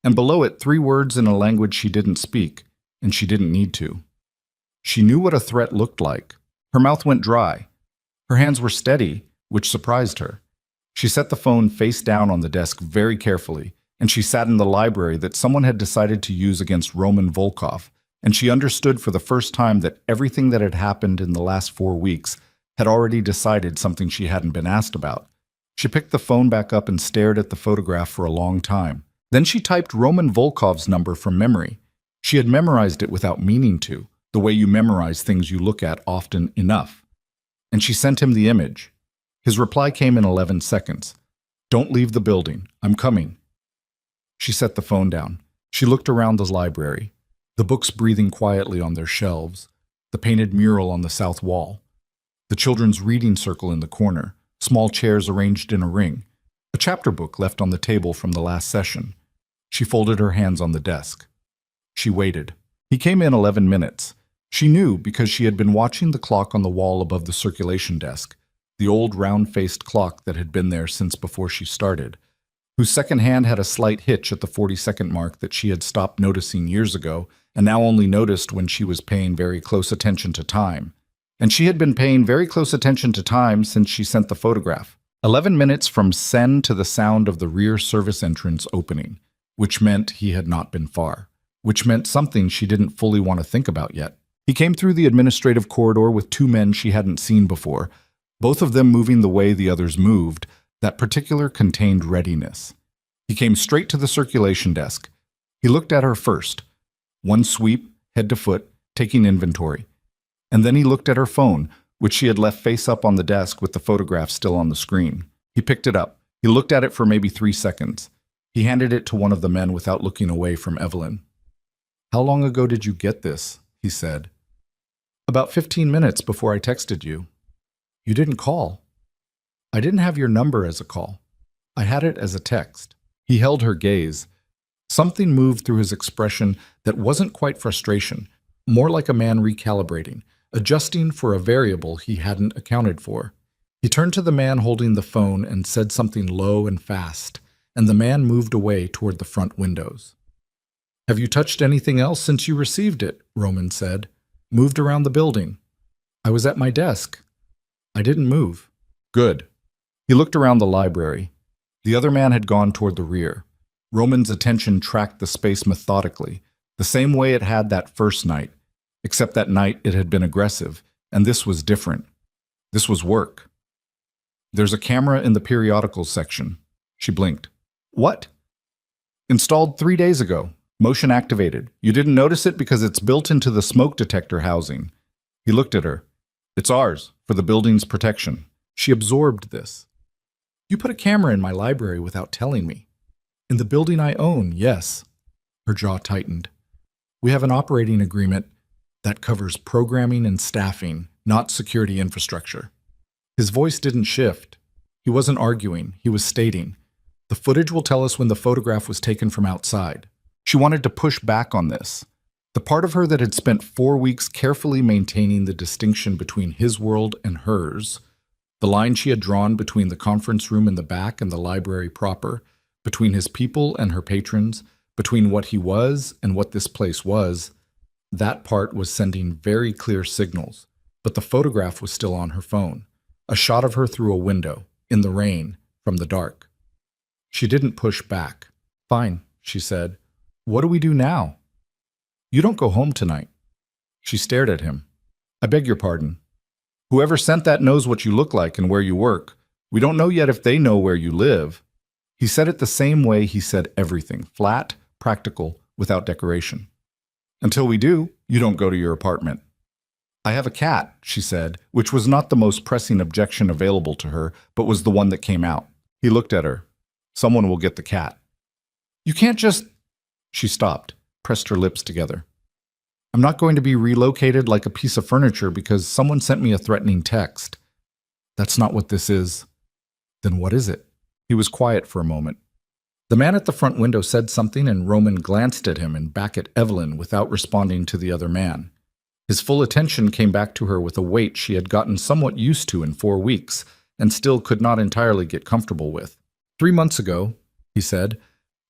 And below it, 3 words in a language she didn't speak, and she didn't need to. She knew what a threat looked like. Her mouth went dry. Her hands were steady, which surprised her. She set the phone face down on the desk very carefully, and she sat in the library that someone had decided to use against Roman Volkov, and she understood for the first time that everything that had happened in the last 4 weeks had already decided something she hadn't been asked about. She picked the phone back up and stared at the photograph for a long time. Then she typed Roman Volkov's number from memory. She had memorized it without meaning to, the way you memorize things you look at often enough. And she sent him the image. His reply came in 11 seconds. "Don't leave the building. I'm coming." She set the phone down. She looked around the library, the books breathing quietly on their shelves, the painted mural on the south wall, the children's reading circle in the corner, small chairs arranged in a ring, a chapter book left on the table from the last session. She folded her hands on the desk. She waited. He came in 11 minutes. She knew because she had been watching the clock on the wall above the circulation desk, the old round-faced clock that had been there since before she started, whose second hand had a slight hitch at the 40-second mark that she had stopped noticing years ago and now only noticed when she was paying very close attention to time. And she had been paying very close attention to time since she sent the photograph. 11 minutes from send to the sound of the rear service entrance opening, which meant he had not been far, which meant something she didn't fully want to think about yet. He came through the administrative corridor with 2 men she hadn't seen before, both of them moving the way the others moved, that particular contained readiness. He came straight to the circulation desk. He looked at her first, one sweep, head to foot, taking inventory. And then he looked at her phone, which she had left face up on the desk with the photograph still on the screen. He picked it up. He looked at it for maybe 3 seconds. He handed it to one of the men without looking away from Evelyn. "How long ago did you get this?" he said. "About 15 minutes before I texted you." "You didn't call." "I didn't have your number as a call. I had it as a text." He held her gaze. Something moved through his expression that wasn't quite frustration, more like a man recalibrating, adjusting for a variable he hadn't accounted for. He turned to the man holding the phone and said something low and fast, and the man moved away toward the front windows. "Have you touched anything else since you received it?" Roman said. "Moved around the building." "I was at my desk." "I didn't move." "Good." He looked around the library. The other man had gone toward the rear. Roman's attention tracked the space methodically, the same way it had that first night, except that night it had been aggressive, and this was different. This was work. "There's a camera in the periodicals section." She blinked. "What?" "Installed 3 days ago. Motion activated. You didn't notice it because it's built into the smoke detector housing." He looked at her. "It's ours, for the building's protection." She absorbed this. "You put a camera in my library without telling me." "In the building I own, yes." Her jaw tightened. "We have an operating agreement." That covers programming and staffing, not security infrastructure. His voice didn't shift. He wasn't arguing, he was stating, the footage will tell us when the photograph was taken from outside. She wanted to push back on this. The part of her that had spent 4 weeks carefully maintaining the distinction between his world and hers, the line she had drawn between the conference room in the back and the library proper, between his people and her patrons, between what he was and what this place was, that part was sending very clear signals, but the photograph was still on her phone, a shot of her through a window, in the rain, from the dark. She didn't push back. Fine, she said. What do we do now? You don't go home tonight. She stared at him. I beg your pardon. Whoever sent that knows what you look like and where you work. We don't know yet if they know where you live. He said it the same way he said everything, flat, practical, without decoration. Until we do, you don't go to your apartment. I have a cat, she said, which was not the most pressing objection available to her, but was the one that came out. He looked at her. Someone will get the cat. You can't just... She stopped, pressed her lips together. I'm not going to be relocated like a piece of furniture because someone sent me a threatening text. That's not what this is. Then what is it? He was quiet for a moment. The man at the front window said something and Roman glanced at him and back at Evelyn without responding to the other man. His full attention came back to her with a weight she had gotten somewhat used to in 4 weeks and still could not entirely get comfortable with. 3 months ago, he said,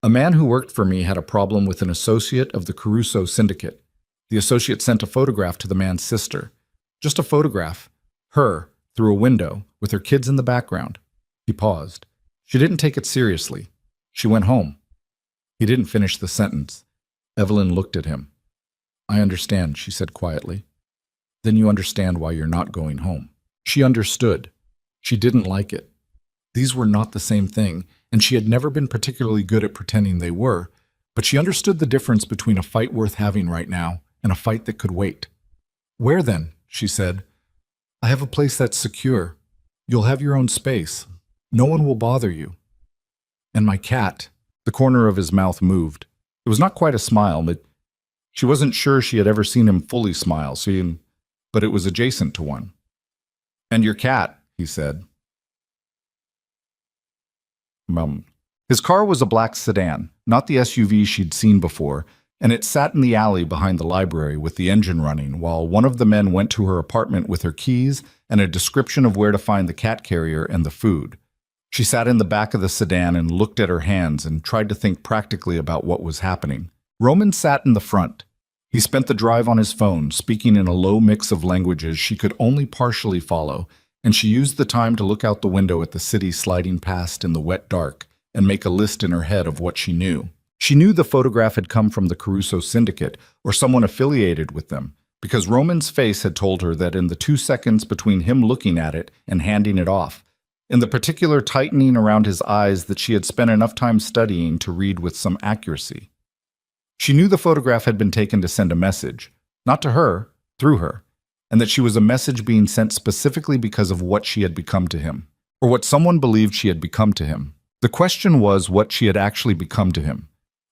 a man who worked for me had a problem with an associate of the Caruso Syndicate. The associate sent a photograph to the man's sister. Just a photograph. Her, through a window, with her kids in the background. He paused. She didn't take it seriously. She went home. He didn't finish the sentence. Evelyn looked at him. I understand, she said quietly. Then you understand why you're not going home. She understood. She didn't like it. These were not the same thing, and she had never been particularly good at pretending they were, but she understood the difference between a fight worth having right now and a fight that could wait. Where then? She said. I have a place that's secure. You'll have your own space. No one will bother you. And my cat. The corner of his mouth moved. It was not quite a smile, but she wasn't sure she had ever seen him fully smile, but it was adjacent to one. And your cat, he said. His car was a black sedan, not the SUV she'd seen before, and it sat in the alley behind the library with the engine running while one of the men went to her apartment with her keys and a description of where to find the cat carrier and the food. She sat in the back of the sedan and looked at her hands and tried to think practically about what was happening. Roman sat in the front. He spent the drive on his phone, speaking in a low mix of languages she could only partially follow, and she used the time to look out the window at the city sliding past in the wet dark and make a list in her head of what she knew. She knew the photograph had come from the Caruso Syndicate or someone affiliated with them, because Roman's face had told her that in the 2 seconds between him looking at it and handing it off, in the particular tightening around his eyes that she had spent enough time studying to read with some accuracy. She knew the photograph had been taken to send a message, not to her, through her, and that she was a message being sent specifically because of what she had become to him, or what someone believed she had become to him. The question was what she had actually become to him.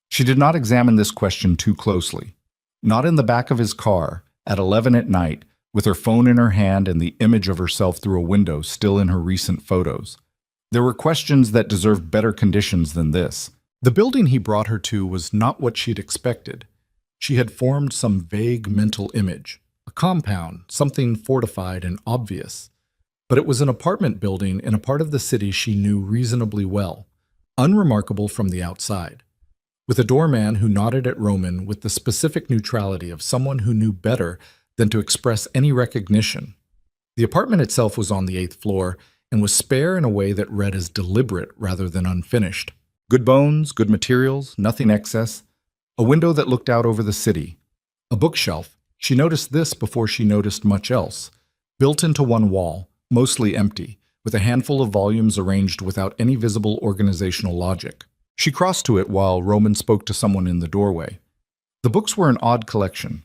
She did not examine this question too closely. Not in the back of his car, at 11 at night, with her phone in her hand and the image of herself through a window still in her recent photos. There were questions that deserved better conditions than this. The building he brought her to was not what she'd expected. She had formed some vague mental image, a compound, something fortified and obvious. But it was an apartment building in a part of the city she knew reasonably well, unremarkable from the outside, with a doorman who nodded at Roman with the specific neutrality of someone who knew better than to express any recognition. The apartment itself was on the 8th floor and was spare in a way that read as deliberate rather than unfinished. Good bones, good materials, nothing excess. A window that looked out over the city. A bookshelf. She noticed this before she noticed much else. Built into one wall, mostly empty, with a handful of volumes arranged without any visible organizational logic. She crossed to it while Roman spoke to someone in the doorway. The books were an odd collection.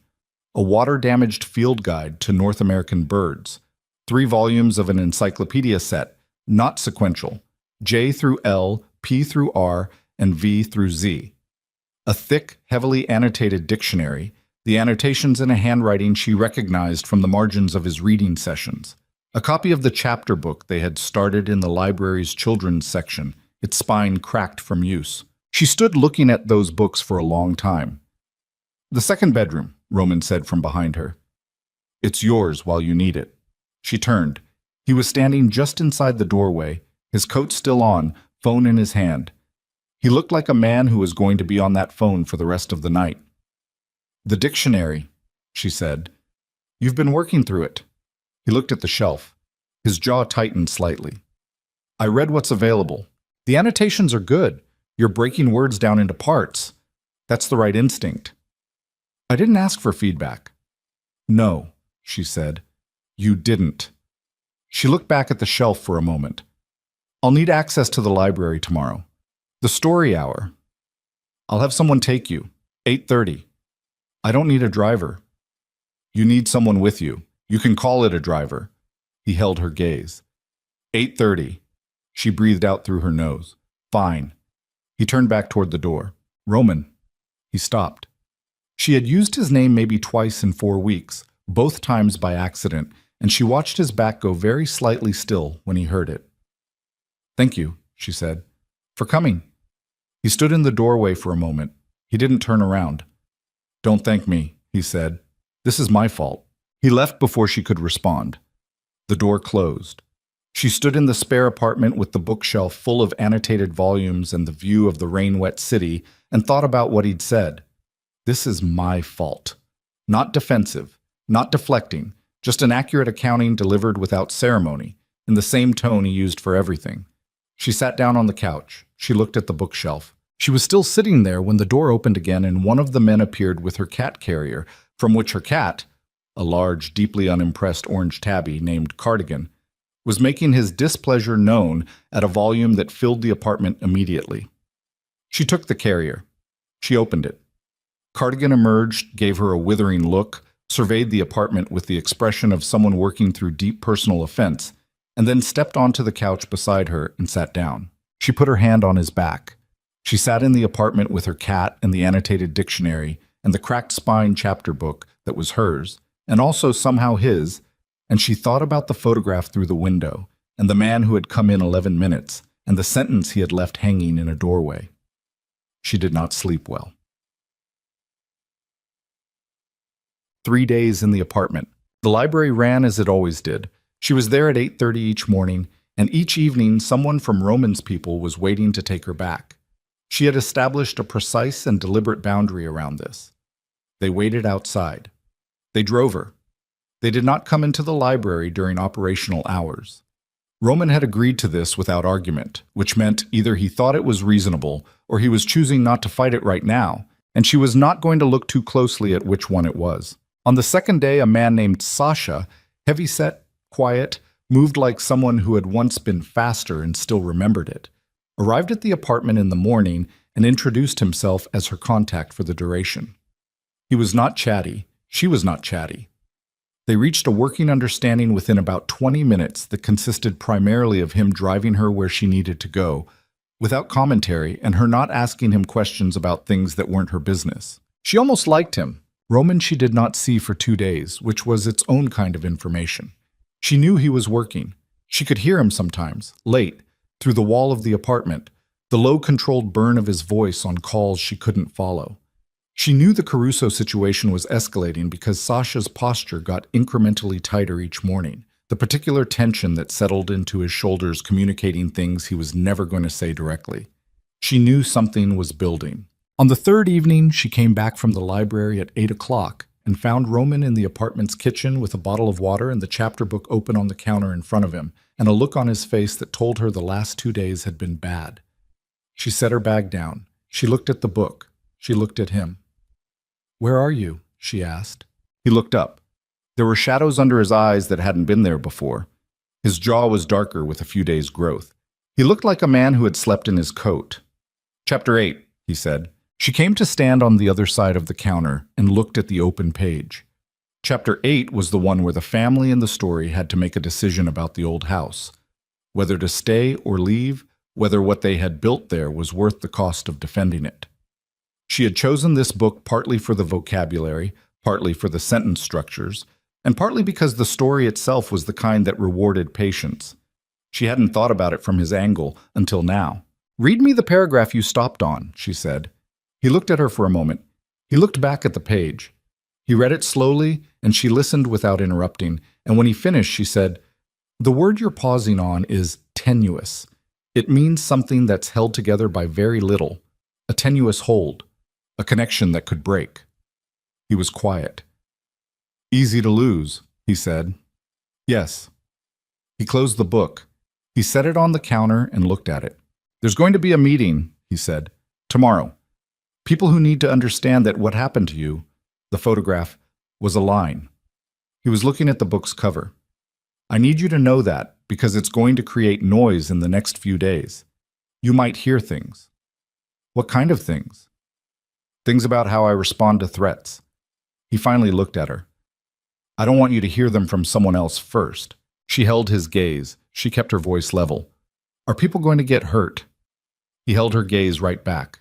A water-damaged field guide to North American birds. 3 volumes of an encyclopedia set, not sequential. J through L, P through R, and V through Z. A thick, heavily annotated dictionary, the annotations in a handwriting she recognized from the margins of his reading sessions. A copy of the chapter book they had started in the library's children's section, its spine cracked from use. She stood looking at those books for a long time. "The second bedroom," Roman said from behind her. "It's yours while you need it." She turned. He was standing just inside the doorway, his coat still on, phone in his hand. He looked like a man who was going to be on that phone for the rest of the night. "The dictionary," she said. "You've been working through it." He looked at the shelf. His jaw tightened slightly. "I read what's available. The annotations are good. You're breaking words down into parts. That's the right instinct." "I didn't ask for feedback." "No," she said. "You didn't." She looked back at the shelf for a moment. "I'll need access to the library tomorrow. The story hour. I'll have someone take you. 8:30. I don't need a driver." "You need someone with you. You can call it a driver." He held her gaze. 8:30. She breathed out through her nose. "Fine." He turned back toward the door. "Roman." He stopped. She had used his name maybe twice in 4 weeks, both times by accident, and she watched his back go very slightly still when he heard it. "Thank you," she said, "for coming." He stood in the doorway for a moment. He didn't turn around. "Don't thank me," he said. "This is my fault." He left before she could respond. The door closed. She stood in the spare apartment with the bookshelf full of annotated volumes and the view of the rain-wet city and thought about what he'd said. This is my fault. Not defensive, not deflecting, just an accurate accounting delivered without ceremony, in the same tone he used for everything. She sat down on the couch. She looked at the bookshelf. She was still sitting there when the door opened again and one of the men appeared with her cat carrier, from which her cat, a large, deeply unimpressed orange tabby named Cardigan, was making his displeasure known at a volume that filled the apartment immediately. She took the carrier. She opened it. Cardigan emerged, gave her a withering look, surveyed the apartment with the expression of someone working through deep personal offense, and then stepped onto the couch beside her and sat down. She put her hand on his back. She sat in the apartment with her cat and the annotated dictionary and the cracked spine chapter book that was hers, and also somehow his, and she thought about the photograph through the window, and the man who had come in 11 minutes, and the sentence he had left hanging in a doorway. She did not sleep well. 3 days in the apartment. The library ran as it always did. She was there at 8:30 each morning, and each evening someone from Roman's people was waiting to take her back. She had established a precise and deliberate boundary around this. They waited outside. They drove her. They did not come into the library during operational hours. Roman had agreed to this without argument, which meant either he thought it was reasonable or he was choosing not to fight it right now, and she was not going to look too closely at which one it was. On the second day, a man named Sasha, heavy-set, quiet, moved like someone who had once been faster and still remembered it, arrived at the apartment in the morning and introduced himself as her contact for the duration. He was not chatty. She was not chatty. They reached a working understanding within about 20 minutes that consisted primarily of him driving her where she needed to go, without commentary, and her not asking him questions about things that weren't her business. She almost liked him. Roman she did not see for 2 days, which was its own kind of information. She knew he was working. She could hear him sometimes, late, through the wall of the apartment, the low-controlled burn of his voice on calls she couldn't follow. She knew the Caruso situation was escalating because Sasha's posture got incrementally tighter each morning, the particular tension that settled into his shoulders communicating things he was never going to say directly. She knew something was building. On the third evening, she came back from the library at 8 o'clock and found Roman in the apartment's kitchen with a bottle of water and the chapter book open on the counter in front of him, and a look on his face that told her the last 2 days had been bad. She set her bag down. She looked at the book. She looked at him. "Where are you?" she asked. He looked up. There were shadows under his eyes that hadn't been there before. His jaw was darker with a few days' growth. He looked like a man who had slept in his coat. "Chapter 8, he said. She came to stand on the other side of the counter and looked at the open page. Chapter 8 was the one where the family in the story had to make a decision about the old house, whether to stay or leave, whether what they had built there was worth the cost of defending it. She had chosen this book partly for the vocabulary, partly for the sentence structures, and partly because the story itself was the kind that rewarded patience. She hadn't thought about it from his angle until now. "Read me the paragraph you stopped on," she said. He looked at her for a moment. He looked back at the page. He read it slowly, and she listened without interrupting, and when he finished, she said, "The word you're pausing on is tenuous. It means something that's held together by very little, a tenuous hold, a connection that could break." He was quiet. "Easy to lose," he said. "Yes." He closed the book. He set it on the counter and looked at it. "There's going to be a meeting," he said, "tomorrow. People who need to understand that what happened to you, the photograph, was a line." He was looking at the book's cover. "I need you to know that because it's going to create noise in the next few days. You might hear things." "What kind of things?" "Things about how I respond to threats." He finally looked at her. "I don't want you to hear them from someone else first." She held his gaze. She kept her voice level. "Are people going to get hurt?" He held her gaze right back.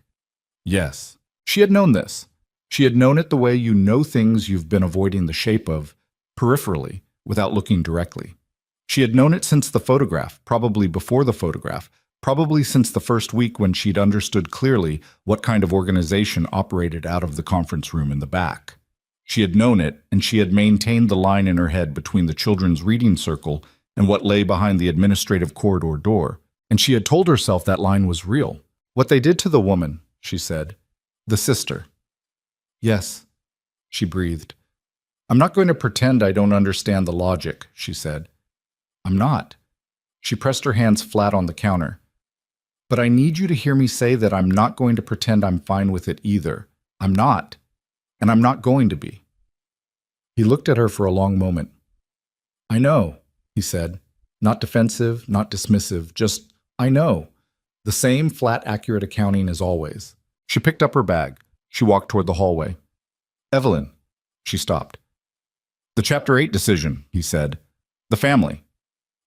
Yes. She had known this. She had known it the way you know things you've been avoiding the shape of, peripherally, without looking directly. She had known it since the photograph, probably before the photograph, probably since the first week when she'd understood clearly what kind of organization operated out of the conference room in the back. She had known it, and she had maintained the line in her head between the children's reading circle and what lay behind the administrative corridor door, and she had told herself that line was real. "What they did to the woman," she said. "The sister." "Yes," she breathed. "I'm not going to pretend I don't understand the logic," she said. "I'm not." She pressed her hands flat on the counter. "But I need you to hear me say that I'm not going to pretend I'm fine with it either. I'm not. And I'm not going to be." He looked at her for a long moment. "I know," he said. Not defensive, not dismissive, just, "I know." The same flat, accurate accounting as always. She picked up her bag. She walked toward the hallway. "Evelyn." She stopped. "The Chapter 8 decision," he said. "The family.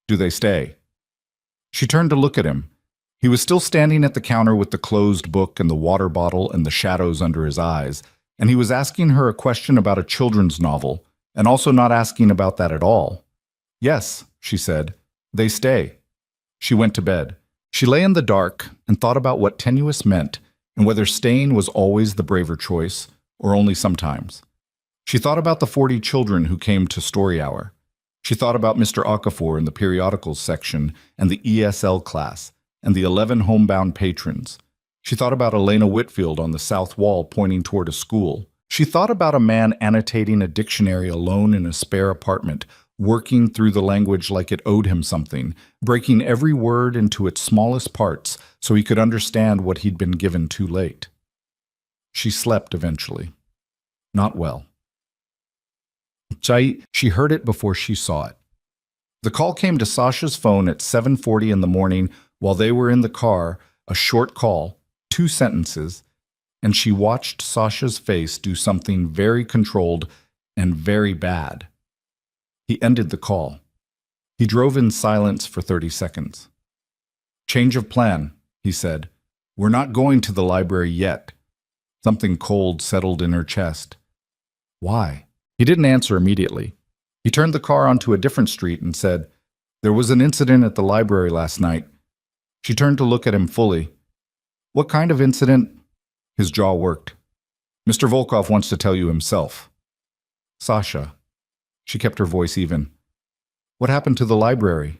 Do they stay?" She turned to look at him. He was still standing at the counter with the closed book and the water bottle and the shadows under his eyes, and he was asking her a question about a children's novel, and also not asking about that at all. "Yes," she said. "They stay." She went to bed. She lay in the dark and thought about what tenuous meant and whether staying was always the braver choice or only sometimes. She thought about the 40 children who came to Story Hour. She thought about Mr. Okafor in the periodicals section and the ESL class and the 11 homebound patrons. She thought about Elena Whitfield on the south wall pointing toward a school. She thought about a man annotating a dictionary alone in a spare apartment, working through the language like it owed him something, breaking every word into its smallest parts so he could understand what he'd been given too late. She slept eventually. Not well. She heard it before she saw it. The call came to Sasha's phone at 7:40 in the morning while they were in the car, a short call, 2 sentences, and she watched Sasha's face do something very controlled and very bad. He ended the call. He drove in silence for 30 seconds. "Change of plan," he said. "We're not going to the library yet." Something cold settled in her chest. "Why?" He didn't answer immediately. He turned the car onto a different street and said, "There was an incident at the library last night." She turned to look at him fully. "What kind of incident?" His jaw worked. "Mr. Volkov wants to tell you himself." "Sasha." She kept her voice even. "What happened to the library?"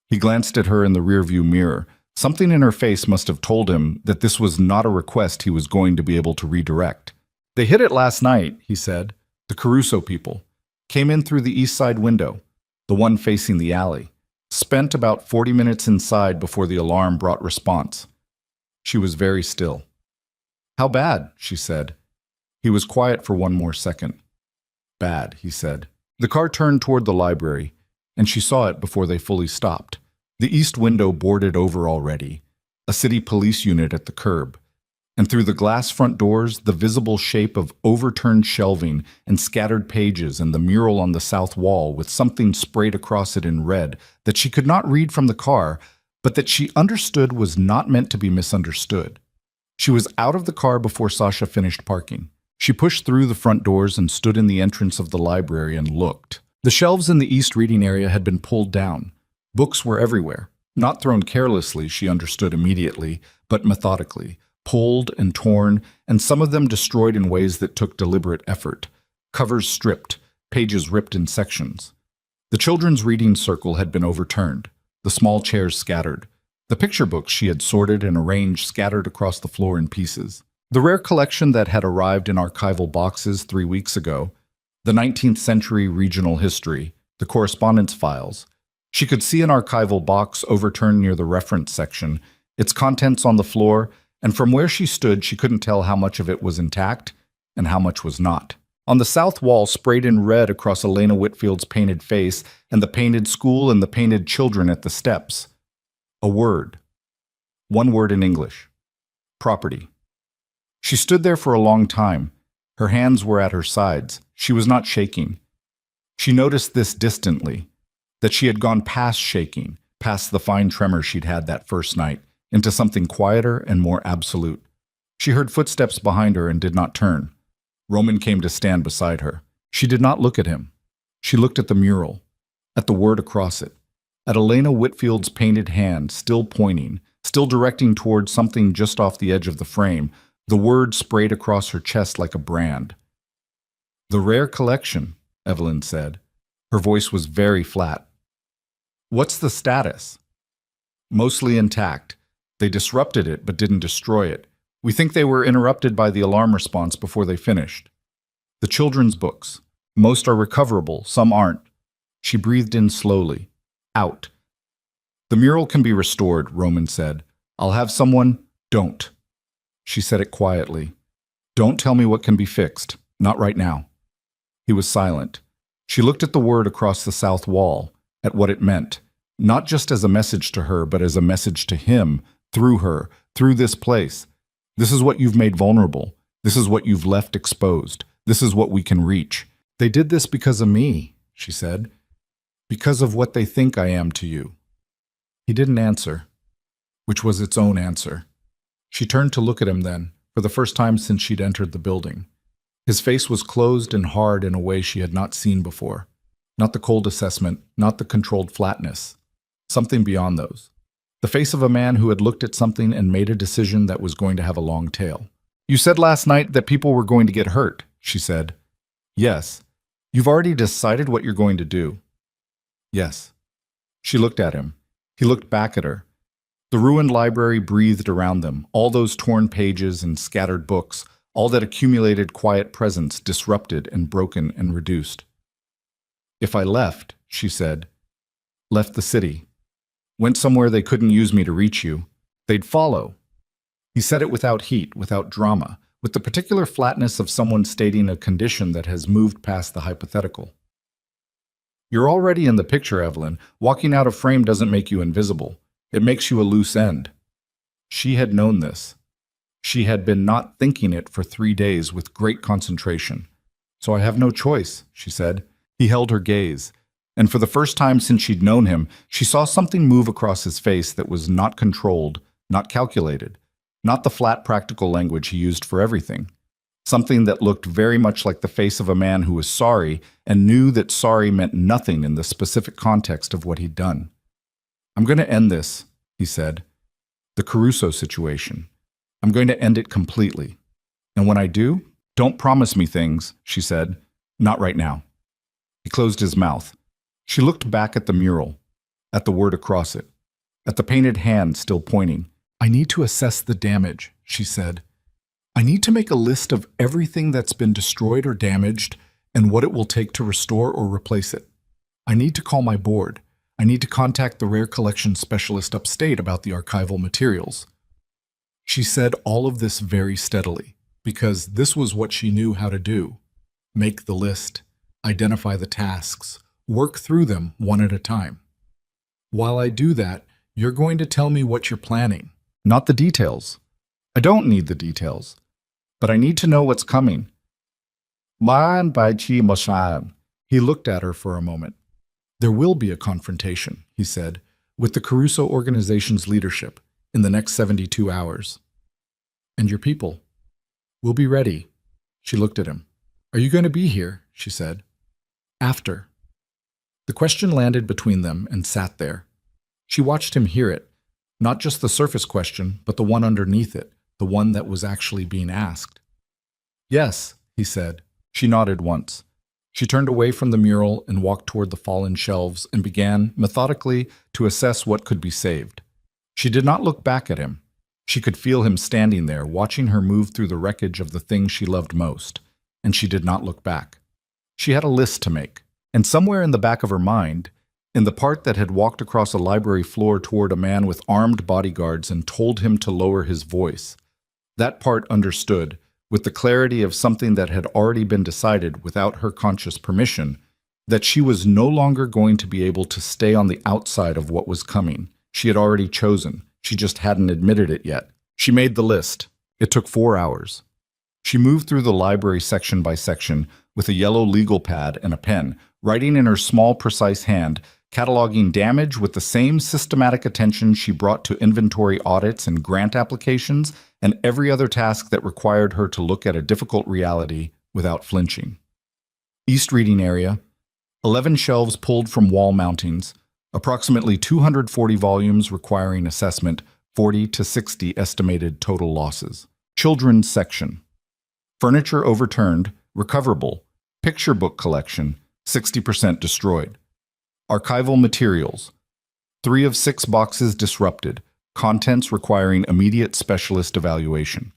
He glanced at her in the rearview mirror. Something in her face must have told him that this was not a request he was going to be able to redirect. "They hit it last night," he said. "The Caruso people. Came in through the east side window, the one facing the alley. Spent about 40 minutes inside before the alarm brought response." She was very still. "How bad?" she said. He was quiet for one more second. "Bad," he said. The car turned toward the library, and she saw it before they fully stopped. The east window boarded over already, a city police unit at the curb, and through the glass front doors, the visible shape of overturned shelving and scattered pages and the mural on the south wall with something sprayed across it in red that she could not read from the car, but that she understood was not meant to be misunderstood. She was out of the car before Sasha finished parking. She pushed through the front doors and stood in the entrance of the library and looked. The shelves in the east reading area had been pulled down. Books were everywhere. Not thrown carelessly, she understood immediately, but methodically, pulled and torn, and some of them destroyed in ways that took deliberate effort. Covers stripped, pages ripped in sections. The children's reading circle had been overturned, the small chairs scattered. The picture books she had sorted and arranged scattered across the floor in pieces. The rare collection that had arrived in archival boxes 3 weeks ago, the 19th century regional history, the correspondence files. She could see an archival box overturned near the reference section, its contents on the floor, and from where she stood she couldn't tell how much of it was intact and how much was not. On the south wall, sprayed in red across Elena Whitfield's painted face and the painted school and the painted children at the steps. A word. One word in English. Property. She stood there for a long time. Her hands were at her sides. She was not shaking. She noticed this distantly, that she had gone past shaking, past the fine tremor she'd had that first night, into something quieter and more absolute. She heard footsteps behind her and did not turn. Roman came to stand beside her. She did not look at him. She looked at the mural, at the word across it, at Elena Whitfield's painted hand, still pointing, still directing towards something just off the edge of the frame, the word sprayed across her chest like a brand. "The rare collection," Evelyn said. Her voice was very flat. "What's the status?" "Mostly intact. They disrupted it but didn't destroy it. We think they were interrupted by the alarm response before they finished. The children's books. Most are recoverable, some aren't." She breathed in slowly. Out. "The mural can be restored," Roman said. "I'll have someone—" "Don't." She said it quietly. "Don't tell me what can be fixed. Not right now." He was silent. She looked at the word across the south wall, at what it meant, not just as a message to her, but as a message to him, through her, through this place. "This is what you've made vulnerable. This is what you've left exposed. This is what we can reach. They did this because of me," she said. "Because of what they think I am to you." He didn't answer, which was its own answer. She turned to look at him then, for the first time since she'd entered the building. His face was closed and hard in a way she had not seen before. Not the cold assessment, not the controlled flatness. Something beyond those. The face of a man who had looked at something and made a decision that was going to have a long tail. "You said last night that people were going to get hurt," she said. "Yes. You've already decided what you're going to do." "Yes." She looked at him. He looked back at her. The ruined library breathed around them, all those torn pages and scattered books, all that accumulated quiet presence disrupted and broken and reduced. "If I left," she said, "left the city, went somewhere they couldn't use me to reach you, they'd follow." He said it without heat, without drama, with the particular flatness of someone stating a condition that has moved past the hypothetical. "You're already in the picture, Evelyn. Walking out of frame doesn't make you invisible. It makes you a loose end." She had known this. She had been not thinking it for 3 days with great concentration. "So I have no choice," she said. He held her gaze, and for the first time since she'd known him, she saw something move across his face that was not controlled, not calculated, not the flat practical language he used for everything. Something that looked very much like the face of a man who was sorry and knew that sorry meant nothing in the specific context of what he'd done. "I'm going to end this," he said. "The Caruso situation. I'm going to end it completely. And when I do, don't promise me things," she said. "Not right now." He closed his mouth. She looked back at the mural, at the word across it, at the painted hand still pointing. "I need to assess the damage," she said. "I need to make a list of everything that's been destroyed or damaged and what it will take to restore or replace it. I need to call my board. I need to contact the rare collection specialist upstate about the archival materials." She said all of this very steadily, because this was what she knew how to do. Make the list, identify the tasks, work through them one at a time. "While I do that, you're going to tell me what you're planning, not the details. I don't need the details, but I need to know what's coming." "Man by chi moshan." He looked at her for a moment. "There will be a confrontation," he said, "with the Caruso organization's leadership in the next 72 hours. And your people will be ready. She looked at him. Are you going to be here? She said. After. The question landed between them and sat there. She watched him hear it, not just the surface question, but the one underneath it, the one that was actually being asked. Yes, he said. She nodded once. She turned away from the mural and walked toward the fallen shelves and began, methodically, to assess what could be saved. She did not look back at him. She could feel him standing there, watching her move through the wreckage of the thing she loved most, and she did not look back. She had a list to make, and somewhere in the back of her mind, in the part that had walked across a library floor toward a man with armed bodyguards and told him to lower his voice, that part understood, with the clarity of something that had already been decided without her conscious permission, that she was no longer going to be able to stay on the outside of what was coming. She had already chosen. She just hadn't admitted it yet. She made the list. It took 4 hours. She moved through the library section by section with a yellow legal pad and a pen, writing in her small, precise hand, cataloging damage with the same systematic attention she brought to inventory audits and grant applications and every other task that required her to look at a difficult reality without flinching. East Reading Area, 11 shelves pulled from wall mountings, approximately 240 volumes requiring assessment, 40 to 60 estimated total losses. Children's section. Furniture overturned, recoverable, picture book collection, 60% destroyed. Archival materials. 3 of 6 boxes disrupted, contents requiring immediate specialist evaluation.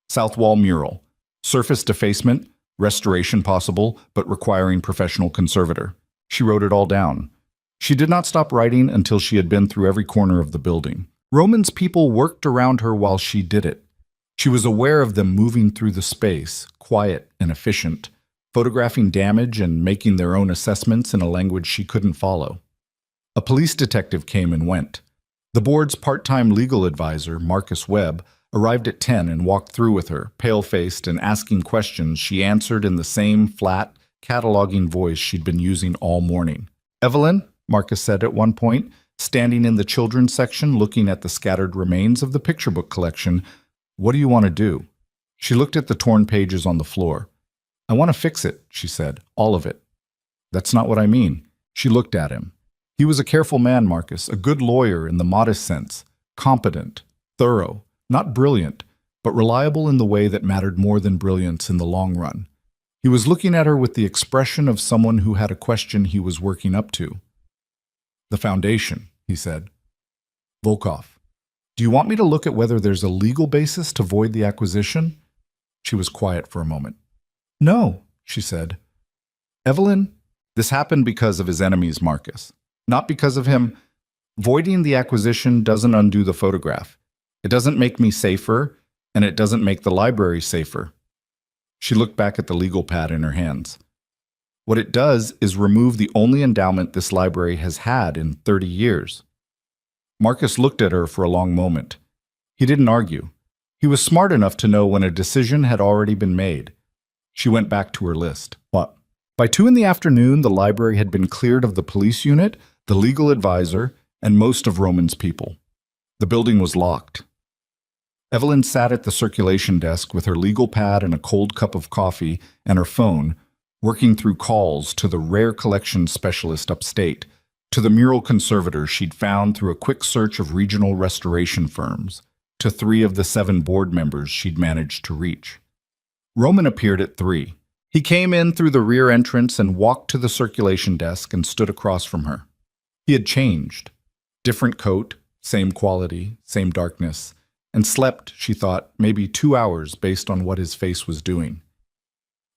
South wall mural. Surface defacement, restoration possible, but requiring professional conservator. She wrote it all down. She did not stop writing until she had been through every corner of the building. Roman's people worked around her while she did it. She was aware of them moving through the space, quiet and efficient, photographing damage and making their own assessments in a language she couldn't follow. A police detective came and went. The board's part-time legal advisor, Marcus Webb, arrived at 10 and walked through with her, pale-faced and asking questions she answered in the same flat, cataloging voice she'd been using all morning. Evelyn, Marcus said at one point, standing in the children's section looking at the scattered remains of the picture book collection, what do you want to do? She looked at the torn pages on the floor. I want to fix it, she said, all of it. That's not what I mean. She looked at him. He was a careful man, Marcus, a good lawyer in the modest sense, competent, thorough, not brilliant, but reliable in the way that mattered more than brilliance in the long run. He was looking at her with the expression of someone who had a question he was working up to. The foundation, he said. Volkov, do you want me to look at whether there's a legal basis to void the acquisition? She was quiet for a moment. No, she said. Evelyn, this happened because of his enemies, Marcus. Not because of him. Voiding the acquisition doesn't undo the photograph. It doesn't make me safer, and it doesn't make the library safer. She looked back at the legal pad in her hands. What it does is remove the only endowment this library has had in 30 years. Marcus looked at her for a long moment. He didn't argue. He was smart enough to know when a decision had already been made. She went back to her list. What? By 2 in the afternoon, the library had been cleared of the police unit, the legal advisor, and most of Roman's people. The building was locked. Evelyn sat at the circulation desk with her legal pad and a cold cup of coffee and her phone, working through calls to the rare collection specialist upstate, to the mural conservator she'd found through a quick search of regional restoration firms, to 3 of the 7 board members she'd managed to reach. Roman appeared at 3. He came in through the rear entrance and walked to the circulation desk and stood across from her. He had changed. Different coat, same quality, same darkness, and slept, she thought, maybe 2 hours based on what his face was doing.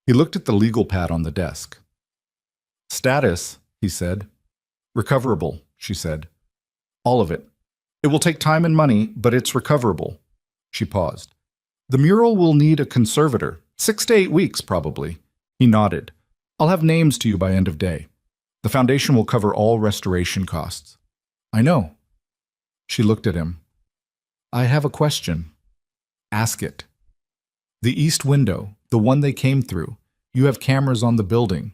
He looked at the legal pad on the desk. Status, he said. Recoverable, she said. All of it. It will take time and money, but it's recoverable. She paused. The mural will need a conservator. 6 to 8 weeks, probably. He nodded. I'll have names to you by end of day. The foundation will cover all restoration costs. I know. She looked at him. I have a question. Ask it. The east window, the one they came through. You have cameras on the building.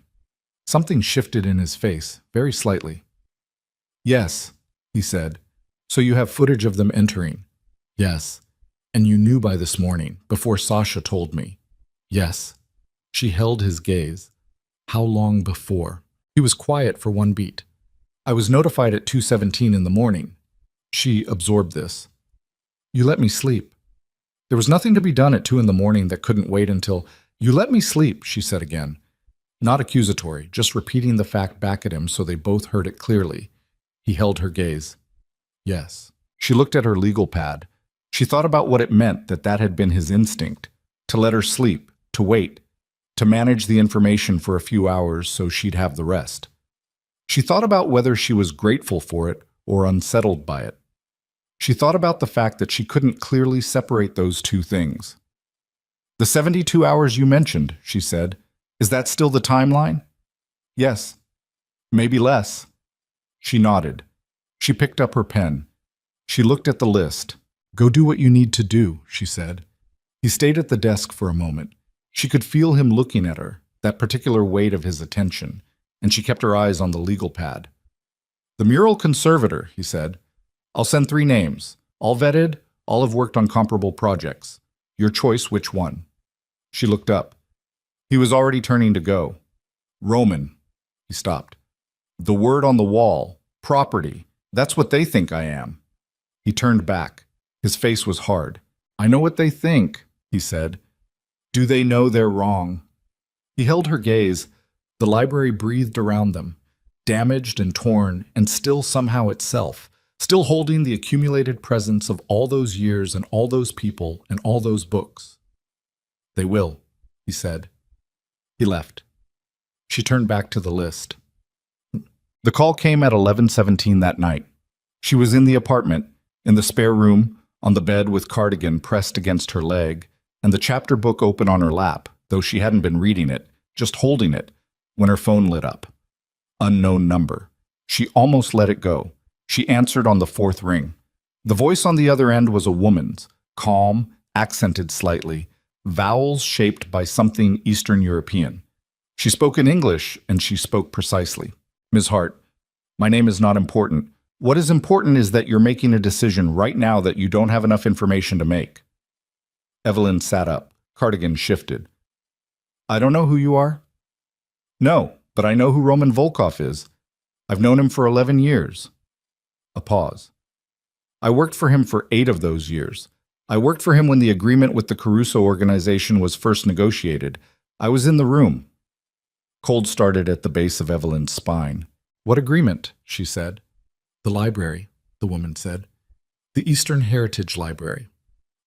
Something shifted in his face, very slightly. Yes, he said. So you have footage of them entering? Yes. And you knew by this morning, before Sasha told me? Yes. She held his gaze. How long before? He was quiet for one beat. I was notified at 2:17 in the morning. She absorbed this. You let me sleep. There was nothing to be done at 2 in the morning that couldn't wait until... You let me sleep, she said again. Not accusatory, just repeating the fact back at him so they both heard it clearly. He held her gaze. Yes. She looked at her legal pad. She thought about what it meant that had been his instinct. To let her sleep, to wait, to manage the information for a few hours so she'd have the rest. She thought about whether she was grateful for it or unsettled by it. She thought about the fact that she couldn't clearly separate those two things. The 72 hours you mentioned, she said, is that still the timeline? Yes. Maybe less. She nodded. She picked up her pen. She looked at the list. Go do what you need to do, she said. He stayed at the desk for a moment. She could feel him looking at her, that particular weight of his attention, and she kept her eyes on the legal pad. The mural conservator, he said. I'll send 3 names. All vetted, all have worked on comparable projects. Your choice, which one? She looked up. He was already turning to go. Roman. He stopped. The word on the wall. Property. That's what they think I am. He turned back. His face was hard. I know what they think, he said. Do they know they're wrong? He held her gaze. The library breathed around them, damaged and torn, and still somehow itself, still holding the accumulated presence of all those years and all those people and all those books. They will, he said. He left. She turned back to the list. The call came at 11:17 that night. She was in the apartment, in the spare room, on the bed with cardigan pressed against her leg, and the chapter book open on her lap, though she hadn't been reading it, just holding it, when her phone lit up. Unknown number. She almost let it go. She answered on the 4th ring. The voice on the other end was a woman's, calm, accented slightly, vowels shaped by something Eastern European. She spoke in English, and she spoke precisely. Ms. Hart, my name is not important. What is important is that you're making a decision right now that you don't have enough information to make. Evelyn sat up. Cardigan shifted. I don't know who you are. No, but I know who Roman Volkov is. I've known him for 11 years. A pause. I worked for him for 8 of those years. I worked for him when the agreement with the Caruso organization was first negotiated. I was in the room. Cold started at the base of Evelyn's spine. What agreement? She said. The library, the woman said. The Eastern Heritage Library.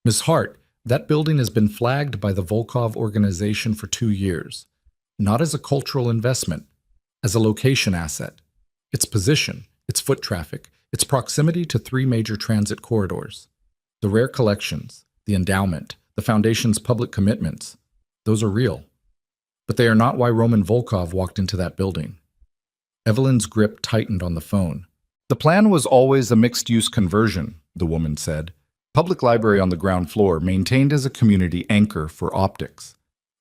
Miss Hart, that building has been flagged by the Volkov organization for 2 years. Not as a cultural investment, as a location asset. Its position, its foot traffic, its proximity to 3 major transit corridors. The rare collections, the endowment, the foundation's public commitments, those are real. But they are not why Roman Volkov walked into that building. Evelyn's grip tightened on the phone. The plan was always a mixed-use conversion, the woman said. Public library on the ground floor, maintained as a community anchor for optics.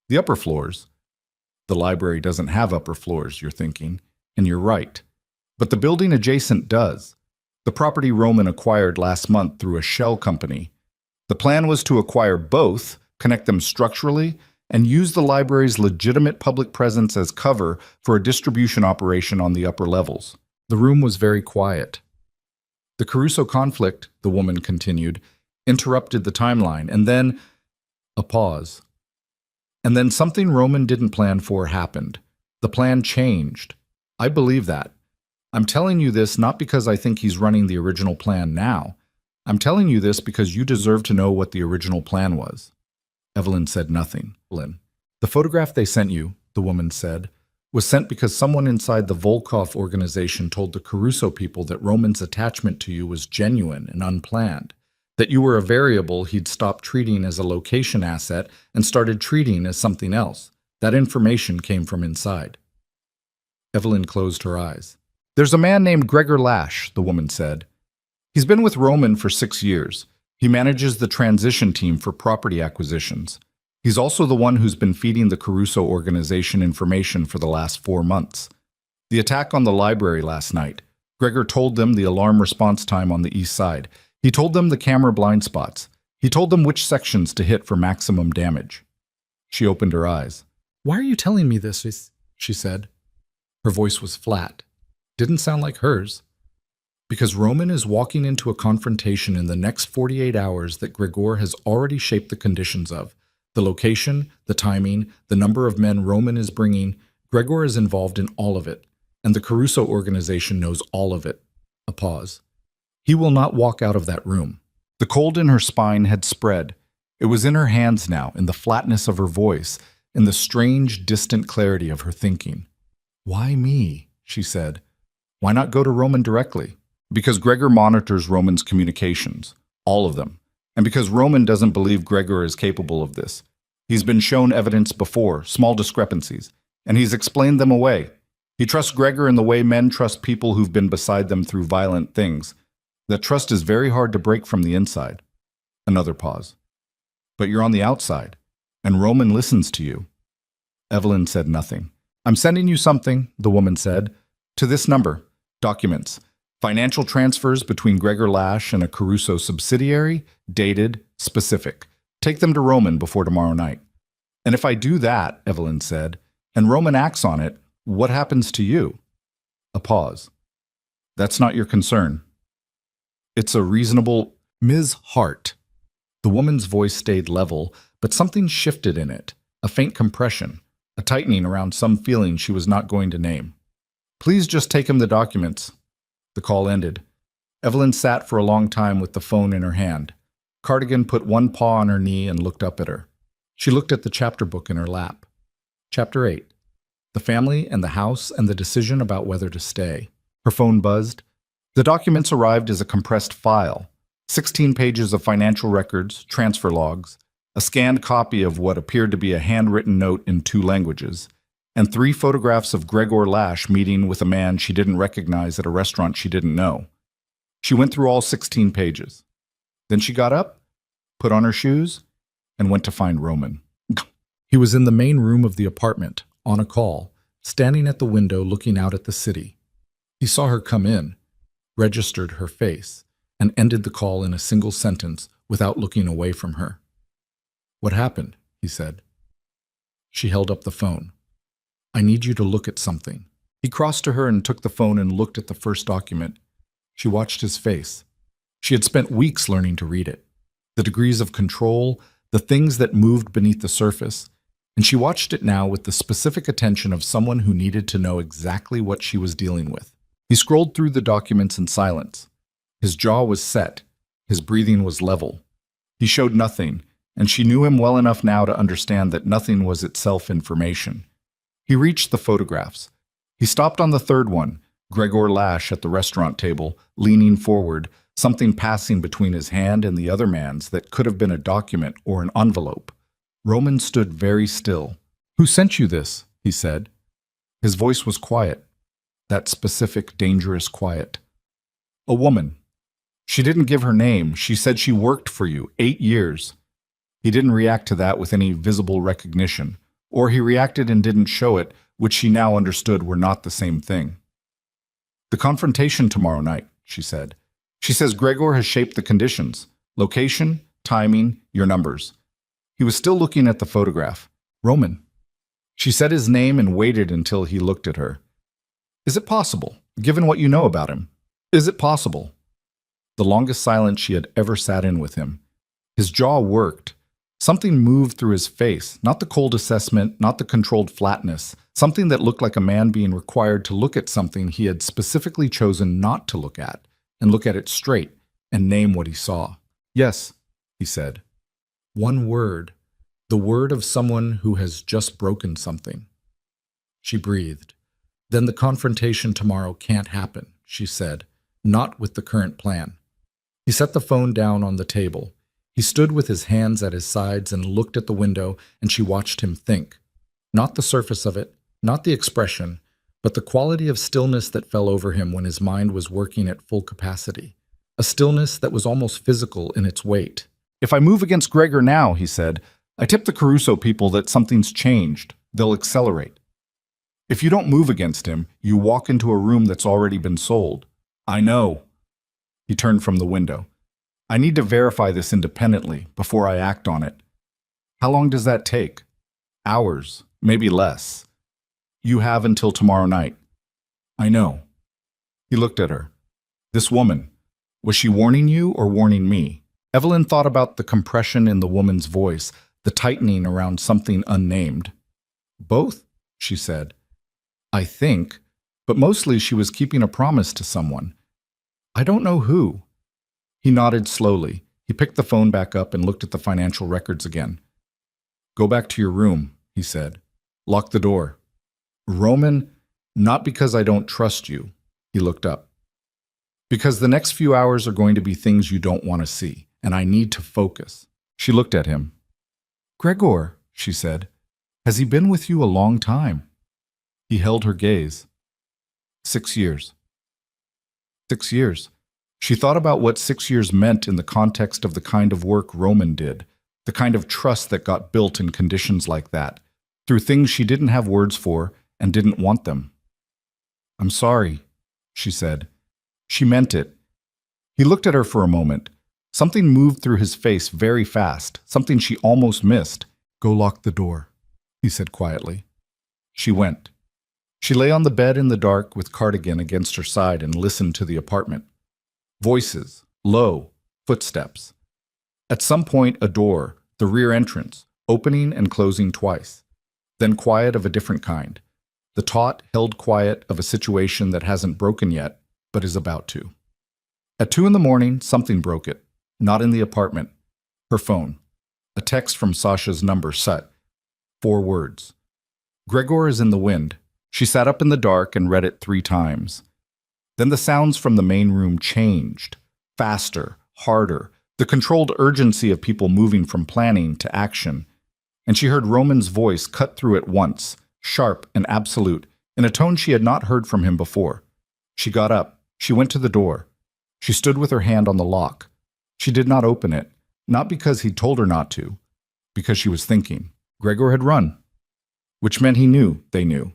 The upper floors. The library doesn't have upper floors, you're thinking, and you're right. But the building adjacent does. The property Roman acquired last month through a shell company. The plan was to acquire both, connect them structurally, and use the library's legitimate public presence as cover for a distribution operation on the upper levels. The room was very quiet. The Caruso conflict, the woman continued, interrupted the timeline, and then a pause. And then something Roman didn't plan for happened. The plan changed. I believe that. I'm telling you this not because I think he's running the original plan now. I'm telling you this because you deserve to know what the original plan was. Evelyn said nothing. The photograph they sent you, the woman said, was sent because someone inside the Volkov organization told the Caruso people that Roman's attachment to you was genuine and unplanned, that you were a variable he'd stopped treating as a location asset and started treating as something else. That information came from inside. Evelyn closed her eyes. There's a man named Gregor Lash, the woman said. He's been with Roman for 6 years. He manages the transition team for property acquisitions. He's also the one who's been feeding the Caruso organization information for the last 4 months. The attack on the library last night. Gregor told them the alarm response time on the east side. He told them the camera blind spots. He told them which sections to hit for maximum damage. She opened her eyes. Why are you telling me this? She said. Her voice was flat. Didn't sound like hers. Because Roman is walking into a confrontation in the next 48 hours that Gregor has already shaped the conditions of. The location, the timing, the number of men Roman is bringing. Gregor is involved in all of it, and the Caruso organization knows all of it. A pause. He will not walk out of that room. The cold in her spine had spread. It was in her hands now, in the flatness of her voice, in the strange, distant clarity of her thinking. Why me? She said. Why not go to Roman directly? Because Gregor monitors Roman's communications, all of them, and because Roman doesn't believe Gregor is capable of this. He's been shown evidence before, small discrepancies, and he's explained them away. He trusts Gregor in the way men trust people who've been beside them through violent things. That trust is very hard to break from the inside. Another pause. But you're on the outside, and Roman listens to you. Evelyn said nothing. I'm sending you something, the woman said, to this number. Documents. Financial transfers between Gregor Lash and a Caruso subsidiary, dated, specific. Take them to Roman before tomorrow night. And if I do that, Evelyn said, and Roman acts on it, what happens to you? A pause. That's not your concern. It's a reasonable... Ms. Hart. The woman's voice stayed level, but something shifted in it, a faint compression, a tightening around some feeling she was not going to name. Please just take him the documents. The call ended. Evelyn sat for a long time with the phone in her hand. Cardigan put one paw on her knee and looked up at her. She looked at the chapter book in her lap. Chapter 8. The family and the house and the decision about whether to stay. Her phone buzzed. The documents arrived as a compressed file. 16 pages of financial records, transfer logs, a scanned copy of what appeared to be a handwritten note in 2 languages, and 3 photographs of Gregor Lash meeting with a man she didn't recognize at a restaurant she didn't know. She went through all 16 pages. Then she got up, put on her shoes, and went to find Roman. He was in the main room of the apartment, on a call, standing at the window looking out at the city. He saw her come in, registered her face, and ended the call in a single sentence without looking away from her. What happened? He said. She held up the phone. I need you to look at something. He crossed to her and took the phone and looked at the first document. She watched his face. She had spent weeks learning to read it. The degrees of control, the things that moved beneath the surface, and she watched it now with the specific attention of someone who needed to know exactly what she was dealing with. He scrolled through the documents in silence. His jaw was set. His breathing was level. He showed nothing, and she knew him well enough now to understand that nothing was itself information. He reached the photographs. He stopped on the third one, Gregor Lash at the restaurant table, leaning forward, something passing between his hand and the other man's that could have been a document or an envelope. Roman stood very still. Who sent you this? He said. His voice was quiet, that specific, dangerous quiet. A woman. She didn't give her name. She said she worked for you 8 years. He didn't react to that with any visible recognition, or he reacted and didn't show it, which she now understood were not the same thing. The confrontation tomorrow night, she said. She says Gregor has shaped the conditions. Location, timing, your numbers. He was still looking at the photograph. Roman. She said his name and waited until he looked at her. Is it possible, given what you know about him? Is it possible? The longest silence she had ever sat in with him. His jaw worked. Something moved through his face, not the cold assessment, not the controlled flatness, something that looked like a man being required to look at something he had specifically chosen not to look at, and look at it straight, and name what he saw. Yes, he said. One word, the word of someone who has just broken something. She breathed. Then the confrontation tomorrow can't happen, she said, not with the current plan. He set the phone down on the table. He stood with his hands at his sides and looked at the window, and she watched him think. Not the surface of it, not the expression, but the quality of stillness that fell over him when his mind was working at full capacity. A stillness that was almost physical in its weight. If I move against Gregor now, he said, I tip the Caruso people that something's changed. They'll accelerate. If you don't move against him, you walk into a room that's already been sold. I know. He turned from the window. I need to verify this independently before I act on it. How long does that take? Hours, Maybe less. You have until tomorrow night. I know. He looked at her. This woman, was she warning you or warning me? Evelyn thought about the compression in the woman's voice, the tightening around something unnamed. Both, she said. I think, but mostly she was keeping a promise to someone. I don't know who. He nodded slowly. He picked the phone back up and looked at the financial records again. Go back to your room, he said. Lock the door. Roman, not because I don't trust you. He looked up. Because the next few hours are going to be things you don't want to see, and I need to focus. She looked at him. Gregor, she said, has he been with you a long time? He held her gaze. 6 years. 6 years. She thought about what 6 years meant in the context of the kind of work Roman did, the kind of trust that got built in conditions like that, through things she didn't have words for and didn't want them. I'm sorry, she said. She meant it. He looked at her for a moment. Something moved through his face very fast, something she almost missed. Go lock the door, he said quietly. She went. She lay on the bed in the dark with cardigan against her side and listened to the apartment. Voices, low, footsteps. At some point, a door, the rear entrance, opening and closing twice. Then quiet of a different kind. The taut, held quiet of a situation that hasn't broken yet, but is about to. At 2 a.m, something broke it. Not in the apartment. Her phone. A text from Sasha's number set. 4 words. Gregor is in the wind. She sat up in the dark and read it 3 times. Then the sounds from the main room changed. Faster, harder, the controlled urgency of people moving from planning to action. And she heard Roman's voice cut through at once, sharp and absolute, in a tone she had not heard from him before. She got up. She went to the door. She stood with her hand on the lock. She did not open it, not because he told her not to, because she was thinking. Gregor had run. Which meant he knew they knew.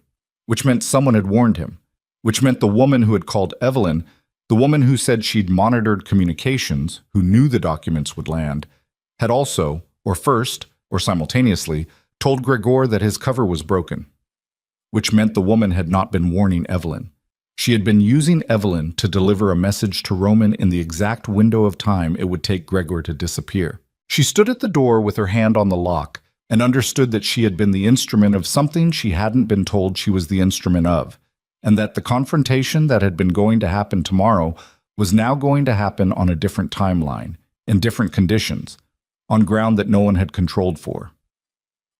Which meant someone had warned him. Which meant the woman who had called Evelyn, the woman who said she'd monitored communications, who knew the documents would land, had also, or first, or simultaneously, told Gregor that his cover was broken. Which meant the woman had not been warning Evelyn. She had been using Evelyn to deliver a message to Roman in the exact window of time it would take Gregor to disappear. She stood at the door with her hand on the lock and understood that she had been the instrument of something she hadn't been told she was the instrument of, and that the confrontation that had been going to happen tomorrow was now going to happen on a different timeline, in different conditions, on ground that no one had controlled for.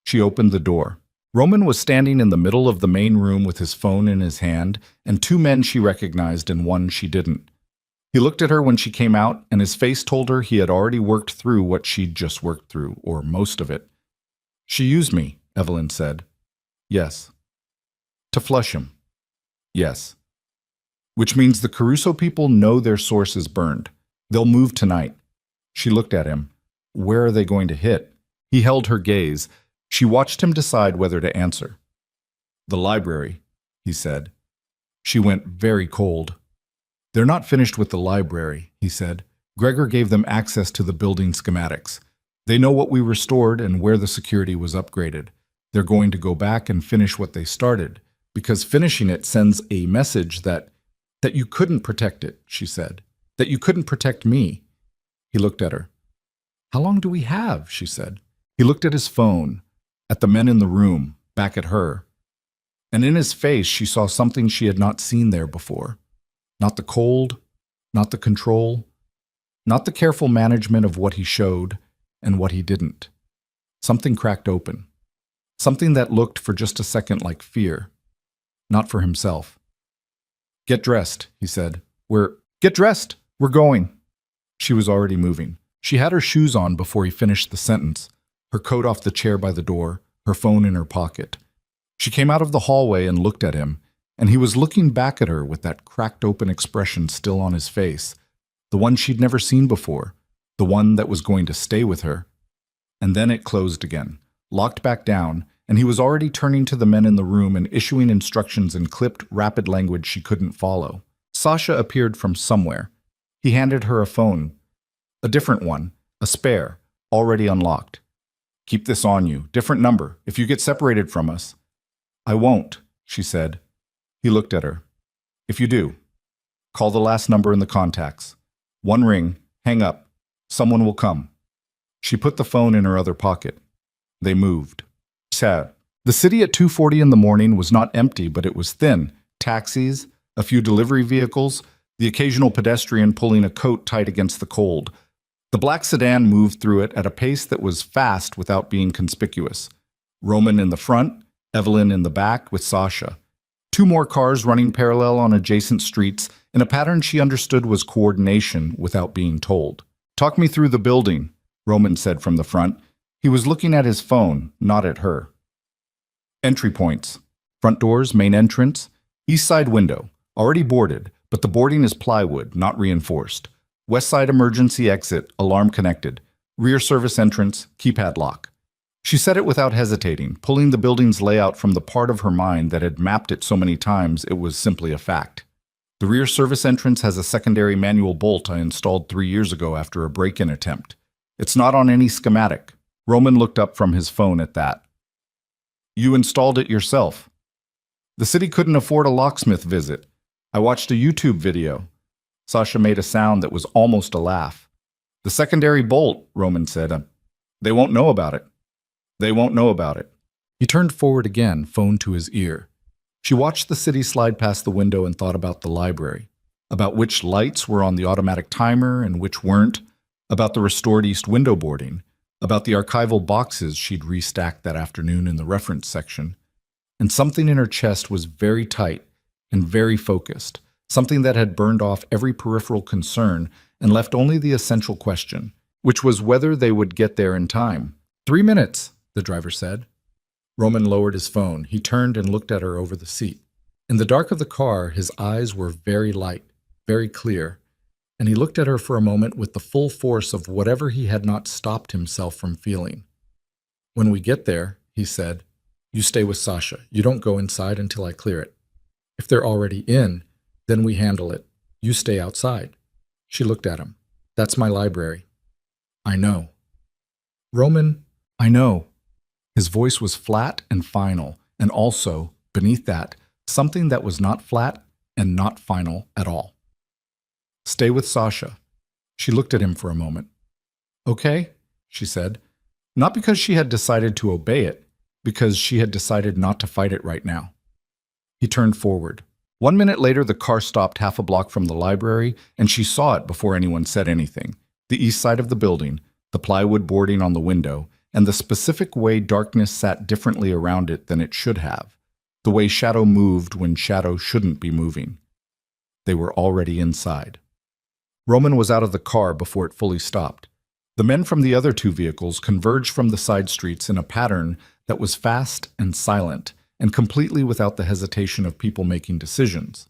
She opened the door. Roman was standing in the middle of the main room with his phone in his hand, and 2 men she recognized and 1 she didn't. He looked at her when she came out, and his face told her he had already worked through what she'd just worked through, or most of it. She used me, Evelyn said. Yes. To flush him. Yes. Which means the Caruso people know their source is burned. They'll move tonight. She looked at him. Where are they going to hit? He held her gaze. She watched him decide whether to answer. The library, he said. She went very cold. They're not finished with the library, he said. Gregor gave them access to the building schematics. They know what we restored and where the security was upgraded. They're going to go back and finish what they started, because finishing it sends a message that you couldn't protect it, she said. That you couldn't protect me. He looked at her. How long do we have? She said. He looked at his phone, at the men in the room, back at her. And in his face she saw something she had not seen there before. Not the cold, not the control, not the careful management of what he showed and what he didn't. Something cracked open. Something that looked for just a second like fear. Not for himself. Get dressed, he said. Get dressed! We're going. She was already moving. She had her shoes on before he finished the sentence, her coat off the chair by the door, her phone in her pocket. She came out of the hallway and looked at him, and he was looking back at her with that cracked open expression still on his face, the one she'd never seen before, the one that was going to stay with her. And then it closed again, locked back down, and he was already turning to the men in the room and issuing instructions in clipped, rapid language she couldn't follow. Sasha appeared from somewhere. He handed her a phone, a different one, a spare, already unlocked. Keep this on you, different number. If you get separated from us, I won't, she said. He looked at her. If you do, call the last number in the contacts. One ring, hang up. Someone will come. She put the phone in her other pocket. They moved. Sad. The city at 2:40 in the morning was not empty, but it was thin. Taxis, a few delivery vehicles, the occasional pedestrian pulling a coat tight against the cold. The black sedan moved through it at a pace that was fast without being conspicuous. Roman in the front, Evelyn in the back with Sasha. Two more cars running parallel on adjacent streets in a pattern she understood was coordination without being told. Talk me through the building, Roman said from the front. He was looking at his phone, not at her. Entry points. Front doors, main entrance. East side window. Already boarded, but the boarding is plywood, not reinforced. West side emergency exit, alarm connected. Rear service entrance, keypad lock. She said it without hesitating, pulling the building's layout from the part of her mind that had mapped it so many times it was simply a fact. The rear service entrance has a secondary manual bolt I installed 3 years ago after a break-in attempt. It's not on any schematic. Roman looked up from his phone at that. You installed it yourself. The city couldn't afford a locksmith visit. I watched a YouTube video. Sasha made a sound that was almost a laugh. The secondary bolt, Roman said. They won't know about it. They won't know about it. He turned forward again, phone to his ear. She watched the city slide past the window and thought about the library, about which lights were on the automatic timer and which weren't, about the restored east window boarding, about the archival boxes she'd restacked that afternoon in the reference section. And something in her chest was very tight and very focused, something that had burned off every peripheral concern and left only the essential question, which was whether they would get there in time. 3 minutes, the driver said. Roman lowered his phone. He turned and looked at her over the seat. In the dark of the car, his eyes were very light, very clear, and he looked at her for a moment with the full force of whatever he had not stopped himself from feeling. When we get there, he said, you stay with Sasha. You don't go inside until I clear it. If they're already in, then we handle it. You stay outside. She looked at him. That's my library. I know. Roman, I know. His voice was flat and final, and also, beneath that, something that was not flat and not final at all. Stay with Sasha. She looked at him for a moment. Okay, she said, not because she had decided to obey it, because she had decided not to fight it right now. He turned forward. 1 minute later, the car stopped half a block from the library, and she saw it before anyone said anything. The east side of the building, the plywood boarding on the window, and the specific way darkness sat differently around it than it should have, the way shadow moved when shadow shouldn't be moving. They were already inside. Roman was out of the car before it fully stopped. The men from the other two vehicles converged from the side streets in a pattern that was fast and silent, and completely without the hesitation of people making decisions.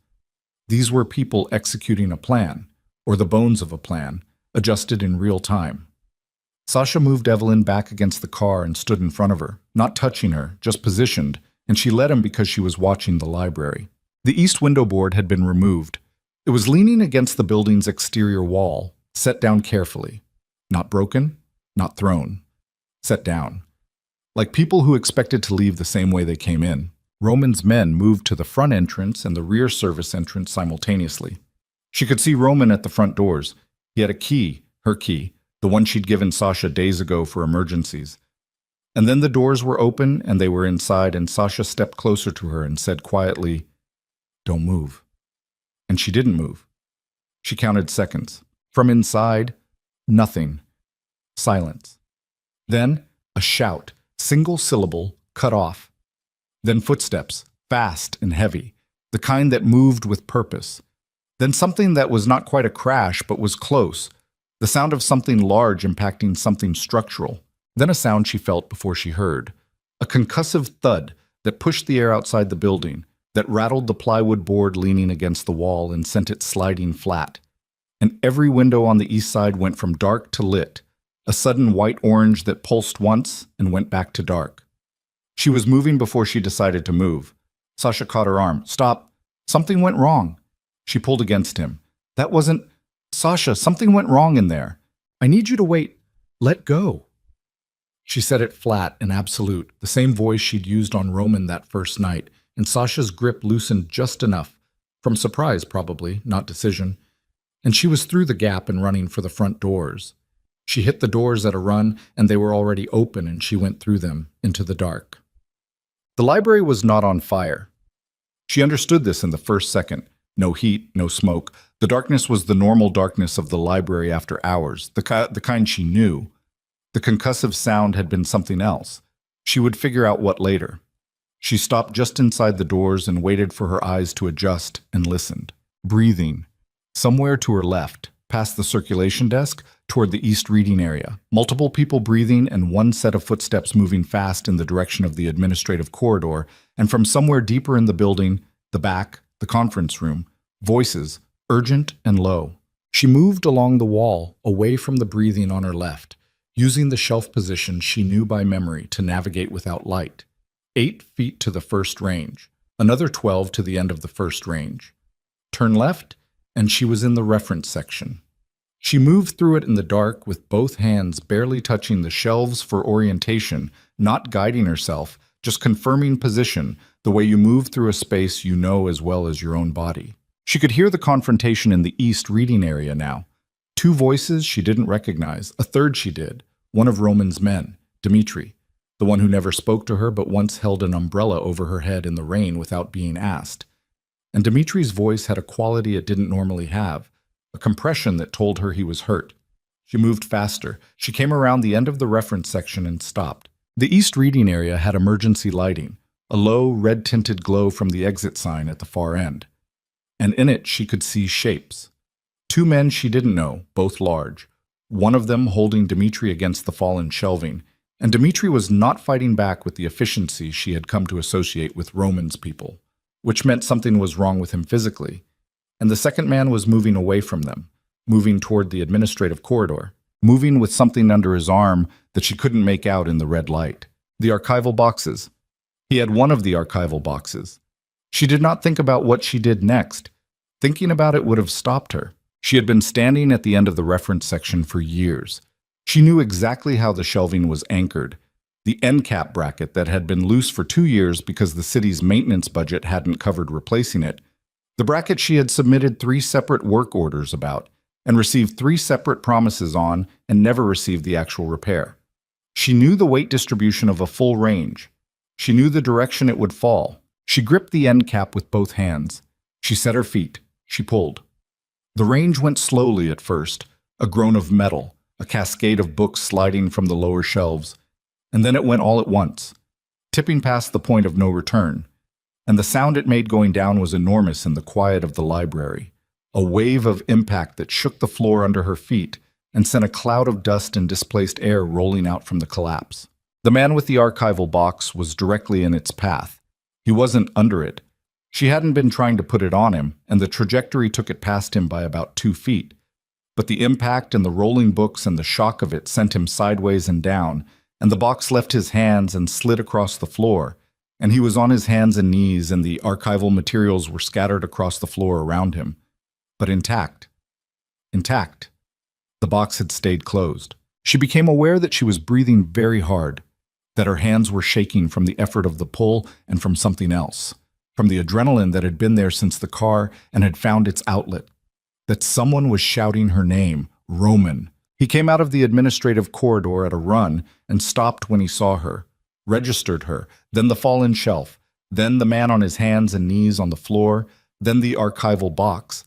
These were people executing a plan, or the bones of a plan, adjusted in real time. Sasha moved Evelyn back against the car and stood in front of her, not touching her, just positioned, and she led him because she was watching the library. The east window board had been removed. It was leaning against the building's exterior wall, set down carefully. Not broken, not thrown. Set down. Like people who expected to leave the same way they came in. Roman's men moved to the front entrance and the rear service entrance simultaneously. She could see Roman at the front doors. He had a key, her key, the one she'd given Sasha days ago for emergencies. And then the doors were open and they were inside, and Sasha stepped closer to her and said quietly, "Don't move." And she didn't move. She counted seconds. From inside, nothing. Silence. Then a shout, single syllable, cut off. Then footsteps, fast and heavy, the kind that moved with purpose. Then something that was not quite a crash but was close, the sound of something large impacting something structural. Then a sound she felt before she heard, a concussive thud that pushed the air outside the building, that rattled the plywood board leaning against the wall and sent it sliding flat. And every window on the east side went from dark to lit, a sudden white-orange that pulsed once and went back to dark. She was moving before she decided to move. Sasha caught her arm. "Stop. Something went wrong." She pulled against him. "That wasn't... Sasha, something went wrong in there. I need you to wait. Let go." She said it flat and absolute, the same voice she'd used on Roman that first night, and Sasha's grip loosened just enough. From surprise, probably, not decision. And she was through the gap and running for the front doors. She hit the doors at a run, and they were already open, and she went through them, into the dark. The library was not on fire. She understood this in the first second. No heat, no smoke. The darkness was the normal darkness of the library after hours, the kind she knew. The concussive sound had been something else. She would figure out what later. She stopped just inside the doors and waited for her eyes to adjust and listened. Breathing. Somewhere to her left, past the circulation desk, toward the east reading area. Multiple people breathing and one set of footsteps moving fast in the direction of the administrative corridor, and from somewhere deeper in the building, the back, the conference room, voices, urgent and low. She moved along the wall, away from the breathing on her left, using the shelf position she knew by memory to navigate without light. 8 feet to the first range, another 12 to the end of the first range. Turn left, and she was in the reference section. She moved through it in the dark with both hands barely touching the shelves for orientation, not guiding herself, just confirming position, the way you move through a space you know as well as your own body. She could hear the confrontation in the east reading area now. 2 voices she didn't recognize, a third she did, one of Roman's men, Dmitri, the one who never spoke to her but once held an umbrella over her head in the rain without being asked. And Dmitri's voice had a quality it didn't normally have, a compression that told her he was hurt. She moved faster. She came around the end of the reference section and stopped. The east reading area had emergency lighting, a low, red-tinted glow from the exit sign at the far end. And in it she could see shapes. 2 men she didn't know, both large. One of them holding Dmitri against the fallen shelving, and Dmitri was not fighting back with the efficiency she had come to associate with Roman's people, which meant something was wrong with him physically. And the second man was moving away from them, moving toward the administrative corridor, moving with something under his arm that she couldn't make out in the red light. The archival boxes. He had one of the archival boxes. She did not think about what she did next. Thinking about it would have stopped her. She had been standing at the end of the reference section for years. She knew exactly how the shelving was anchored. The end cap bracket that had been loose for 2 years because the city's maintenance budget hadn't covered replacing it. The bracket she had submitted 3 separate work orders about, and received 3 separate promises on, and never received the actual repair. She knew the weight distribution of a full range. She knew the direction it would fall. She gripped the end cap with both hands. She set her feet. She pulled. The range went slowly at first, a groan of metal, a cascade of books sliding from the lower shelves, and then it went all at once, tipping past the point of no return. And the sound it made going down was enormous in the quiet of the library, a wave of impact that shook the floor under her feet and sent a cloud of dust and displaced air rolling out from the collapse. The man with the archival box was directly in its path. He wasn't under it. She hadn't been trying to put it on him, and the trajectory took it past him by about 2 feet. But the impact and the rolling books and the shock of it sent him sideways and down, and the box left his hands and slid across the floor, and he was on his hands and knees, and the archival materials were scattered across the floor around him. But intact. Intact. The box had stayed closed. She became aware that she was breathing very hard, that her hands were shaking from the effort of the pull and from something else, from the adrenaline that had been there since the car and had found its outlet, that someone was shouting her name, Roman. He came out of the administrative corridor at a run and stopped when he saw her, registered her, then the fallen shelf, then the man on his hands and knees on the floor, then the archival box.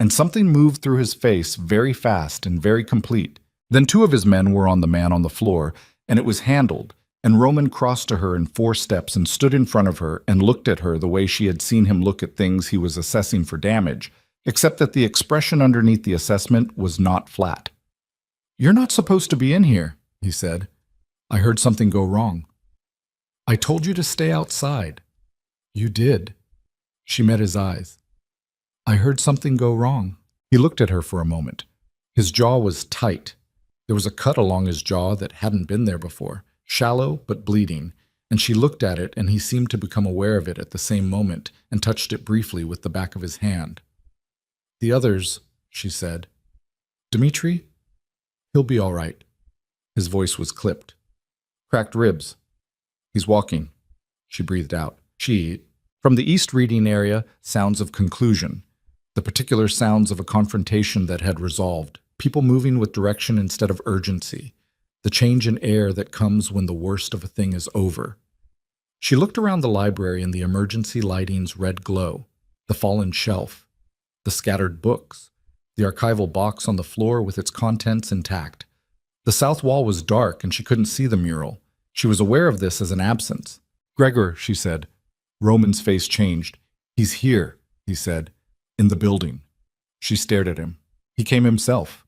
And something moved through his face very fast and very complete. Then 2 of his men were on the man on the floor, and it was handled, and Roman crossed to her in 4 steps and stood in front of her and looked at her the way she had seen him look at things he was assessing for damage, except that the expression underneath the assessment was not flat. "You're not supposed to be in here," he said. "I heard something go wrong. I told you to stay outside." "You did." She met his eyes. "I heard something go wrong." He looked at her for a moment. His jaw was tight. There was a cut along his jaw that hadn't been there before, shallow but bleeding, and she looked at it and he seemed to become aware of it at the same moment and touched it briefly with the back of his hand. "The others," she said. "Dmitri? He'll be all right." His voice was clipped. Cracked ribs. He's walking. She breathed out. From the east reading area, sounds of conclusion. The particular sounds of a confrontation that had resolved. People moving with direction instead of urgency. The change in air that comes when the worst of a thing is over. She looked around the library in the emergency lighting's red glow. The fallen shelf. The scattered books. The archival box on the floor with its contents intact. The south wall was dark and she couldn't see the mural. She was aware of this as an absence. "Gregor," she said. Roman's face changed. "He's here," he said. "In the building." She stared at him. He came himself.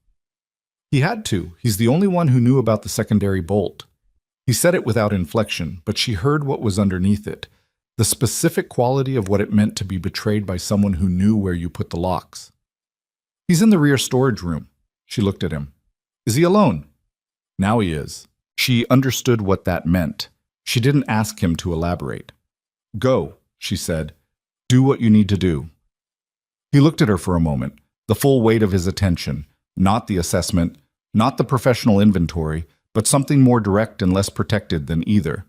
He had to. He's the only one who knew about the secondary bolt. He said it without inflection, but she heard what was underneath it. The specific quality of what it meant to be betrayed by someone who knew where you put the locks. "He's in the rear storage room." She looked at him. "Is he alone?" "Now he is." She understood what that meant. She didn't ask him to elaborate. "Go," she said. "Do what you need to do." He looked at her for a moment, the full weight of his attention, not the assessment, not the professional inventory, but something more direct and less protected than either.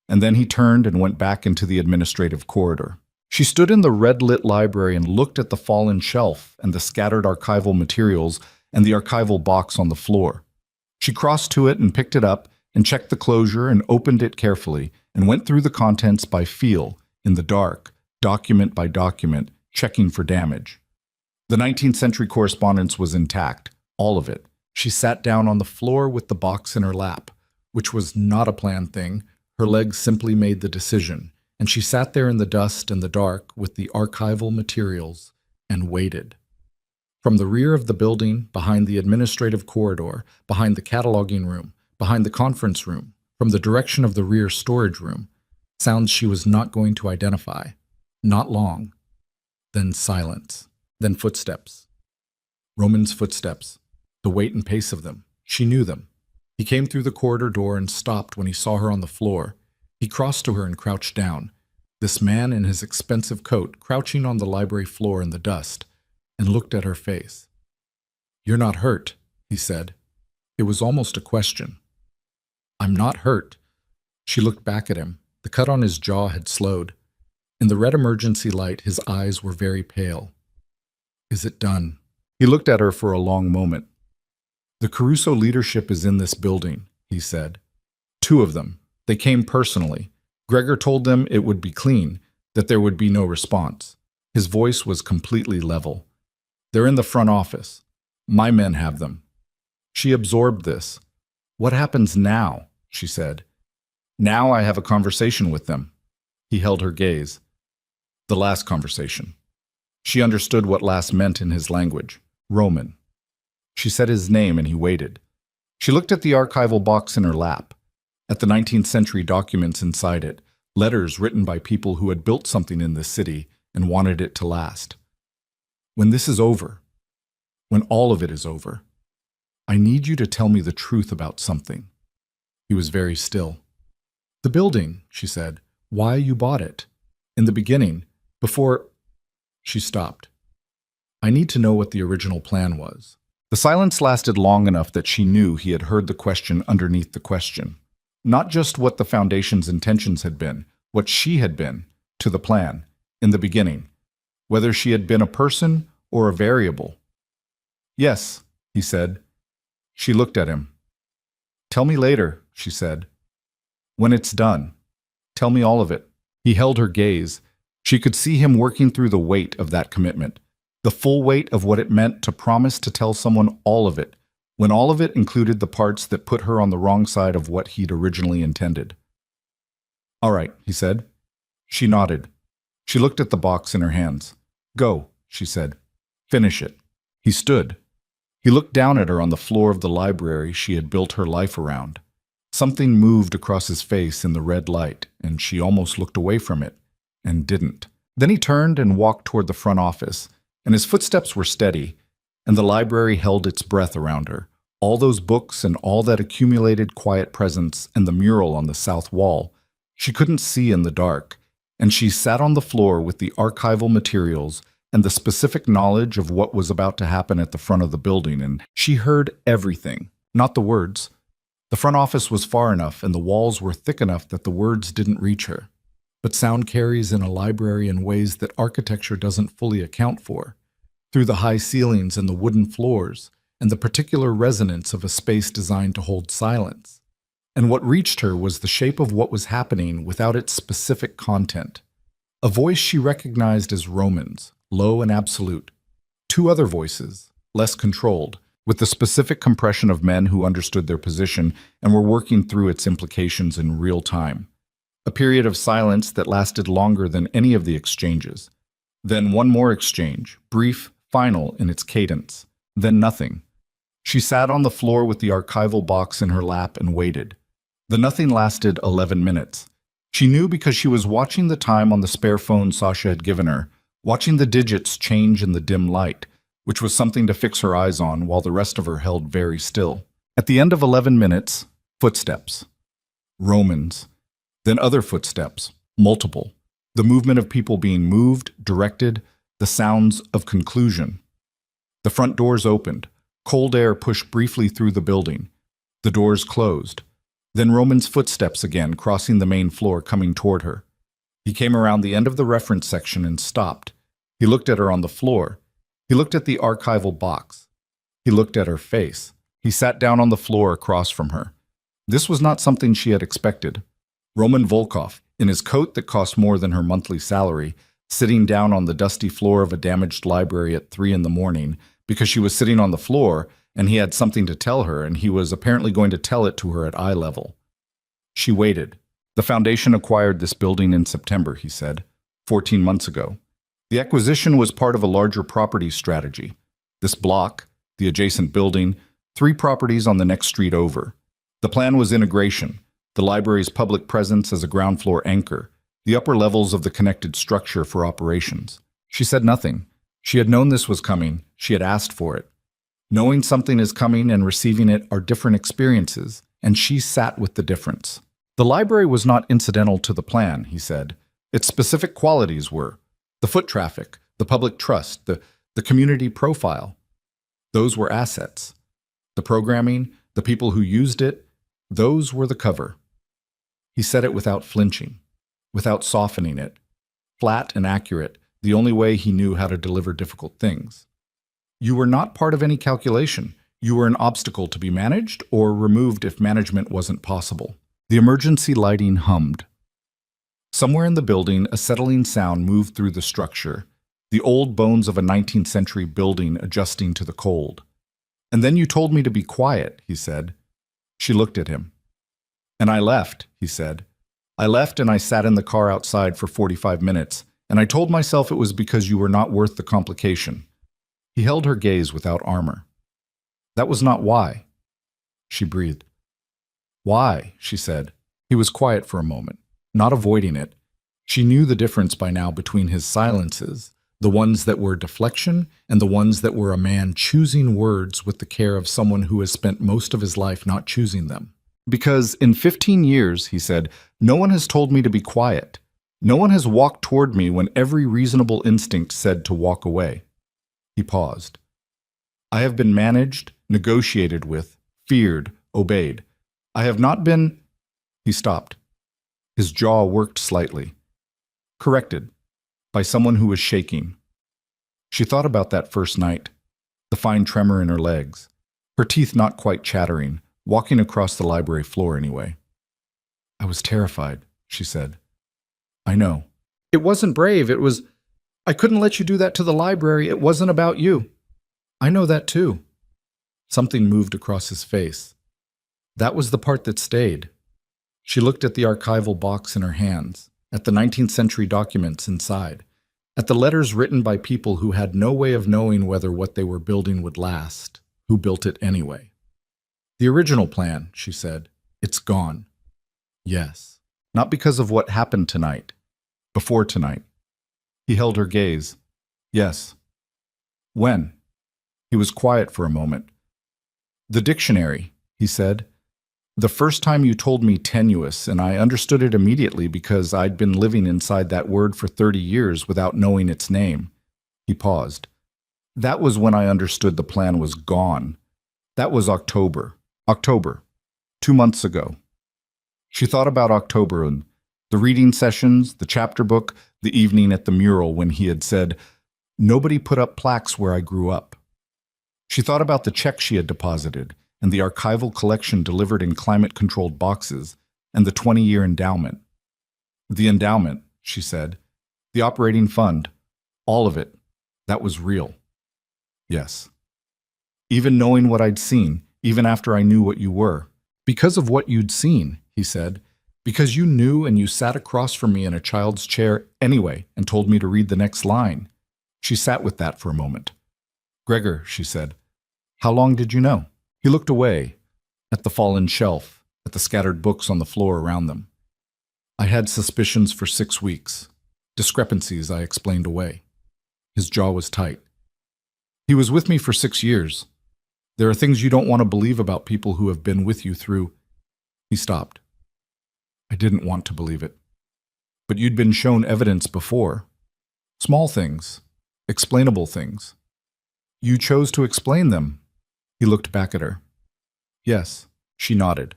And then he turned and went back into the administrative corridor. She stood in the red-lit library and looked at the fallen shelf and the scattered archival materials and the archival box on the floor. She crossed to it and picked it up and checked the closure and opened it carefully and went through the contents by feel, in the dark, document by document, checking for damage. The 19th century correspondence was intact, all of it. She sat down on the floor with the box in her lap, which was not a planned thing. Her legs simply made the decision, and she sat there in the dust and the dark with the archival materials and waited. From the rear of the building, behind the administrative corridor, behind the cataloging room, behind the conference room, from the direction of the rear storage room, sounds she was not going to identify. Not long. Then silence. Then footsteps. Roman's footsteps. The weight and pace of them. She knew them. He came through the corridor door and stopped when he saw her on the floor. He crossed to her and crouched down. This man in his expensive coat, crouching on the library floor in the dust, and looked at her face. "You're not hurt," he said. It was almost a question. "I'm not hurt." She looked back at him. The cut on his jaw had slowed. In the red emergency light, his eyes were very pale. "Is it done?" He looked at her for a long moment. "The Caruso leadership is in this building," he said. "Two of them. They came personally. Gregor told them it would be clean, that there would be no response." His voice was completely level. "They're in the front office. My men have them." She absorbed this. "What happens now?" she said. "Now I have a conversation with them." He held her gaze. The last conversation. She understood what last meant in his language. Roman. She said his name and he waited. She looked at the archival box in her lap, at the 19th century documents inside it, letters written by people who had built something in this city and wanted it to last. "When this is over, when all of it is over, I need you to tell me the truth about something." He was very still. "The building," she said. "Why you bought it. In the beginning, before—" She stopped. "I need to know what the original plan was." The silence lasted long enough that she knew he had heard the question underneath the question. Not just what the Foundation's intentions had been, what she had been, to the plan, in the beginning. Whether she had been a person or a variable. "Yes," he said. She looked at him. "Tell me later," she said. "When it's done. Tell me all of it." He held her gaze. She could see him working through the weight of that commitment. The full weight of what it meant to promise to tell someone all of it, when all of it included the parts that put her on the wrong side of what he'd originally intended. "All right," he said. She nodded. She looked at the box in her hands. "Go," she said. "Finish it." He stood. He looked down at her on the floor of the library she had built her life around. Something moved across his face in the red light, and she almost looked away from it, and didn't. Then he turned and walked toward the front office, and his footsteps were steady, and the library held its breath around her. All those books and all that accumulated quiet presence and the mural on the south wall. She couldn't see in the dark, and she sat on the floor with the archival materials and the specific knowledge of what was about to happen at the front of the building, and she heard everything, not the words, The front office was far enough and the walls were thick enough that the words didn't reach her. But sound carries in a library in ways that architecture doesn't fully account for, through the high ceilings and the wooden floors, and the particular resonance of a space designed to hold silence. And what reached her was the shape of what was happening without its specific content. A voice she recognized as Roman's, low and absolute. Two other voices, less controlled, with the specific compression of men who understood their position and were working through its implications in real time. A period of silence that lasted longer than any of the exchanges. Then one more exchange, brief, final in its cadence. Then nothing. She sat on the floor with the archival box in her lap and waited. The nothing lasted 11 minutes. She knew because she was watching the time on the spare phone Sasha had given her, watching the digits change in the dim light, which was something to fix her eyes on while the rest of her held very still. At the end of 11 minutes, footsteps. Romans. Then other footsteps, multiple. The movement of people being moved, directed, the sounds of conclusion. The front doors opened. Cold air pushed briefly through the building. The doors closed. Then Roman's footsteps again, crossing the main floor, coming toward her. He came around the end of the reference section and stopped. He looked at her on the floor. He looked at the archival box. He looked at her face. He sat down on the floor across from her. This was not something she had expected. Roman Volkov, in his coat that cost more than her monthly salary, sitting down on the dusty floor of a damaged library at 3 a.m, because she was sitting on the floor and he had something to tell her and he was apparently going to tell it to her at eye level. She waited. The Foundation acquired this building in September, he said, 14 months ago. The acquisition was part of a larger property strategy. This block, the adjacent building, 3 properties on the next street over. The plan was integration. The library's public presence as a ground floor anchor, the upper levels of the connected structure for operations. She said nothing. She had known this was coming. She had asked for it. Knowing something is coming and receiving it are different experiences, and she sat with the difference. The library was not incidental to the plan, he said. Its specific qualities were the foot traffic, the public trust, the community profile. Those were assets. The programming, the people who used it, those were the cover. He said it without flinching, without softening it, flat and accurate, the only way he knew how to deliver difficult things. You were not part of any calculation. You were an obstacle to be managed or removed if management wasn't possible. The emergency lighting hummed. Somewhere in the building, a settling sound moved through the structure, the old bones of a 19th century building adjusting to the cold. And then you told me to be quiet, he said. She looked at him. And I left, he said. I left and I sat in the car outside for 45 minutes, and I told myself it was because you were not worth the complication. He held her gaze without armor. That was not why. She breathed. Why, she said. He was quiet for a moment, not avoiding it. She knew the difference by now between his silences, the ones that were deflection and the ones that were a man choosing words with the care of someone who has spent most of his life not choosing them. Because in 15 years, he said, no one has told me to be quiet. No one has walked toward me when every reasonable instinct said to walk away. He paused. I have been managed, negotiated with, feared, obeyed. I have not been... He stopped. His jaw worked slightly. Corrected. By someone who was shaking. She thought about that first night, the fine tremor in her legs, her teeth not quite chattering, walking across the library floor anyway. I was terrified, she said. I know. It wasn't brave, it was... I couldn't let you do that to the library, it wasn't about you. I know that too. Something moved across his face. That was the part that stayed. She looked at the archival box in her hands, at the 19th century documents inside, at the letters written by people who had no way of knowing whether what they were building would last, who built it anyway. The original plan, she said, it's gone. Yes, not because of what happened tonight, before tonight. He held her gaze. Yes. When? He was quiet for a moment. The dictionary, he said. The first time you told me tenuous, and I understood it immediately because I'd been living inside that word for 30 years without knowing its name. He paused. That was when I understood the plan was gone. That was October. October. 2 months ago. She thought about October and the reading sessions, the chapter book, the evening at the mural when he had said, "Nobody put up plaques where I grew up." She thought about the check she had deposited and the archival collection delivered in climate-controlled boxes and the 20-year endowment. The endowment, she said, the operating fund, all of it, that was real. Yes. Even knowing what I'd seen, even after I knew what you were. Because of what you'd seen, he said. Because you knew and you sat across from me in a child's chair anyway and told me to read the next line. She sat with that for a moment. "Gregor," she said, "how long did you know?" He looked away, at the fallen shelf, at the scattered books on the floor around them. "I had suspicions for 6 weeks. Discrepancies I explained away." His jaw was tight. "He was with me for 6 years. There are things you don't want to believe about people who have been with you through—" He stopped. "I didn't want to believe it. But you'd been shown evidence before. Small things, explainable things. You chose to explain them." He looked back at her. "Yes," she nodded.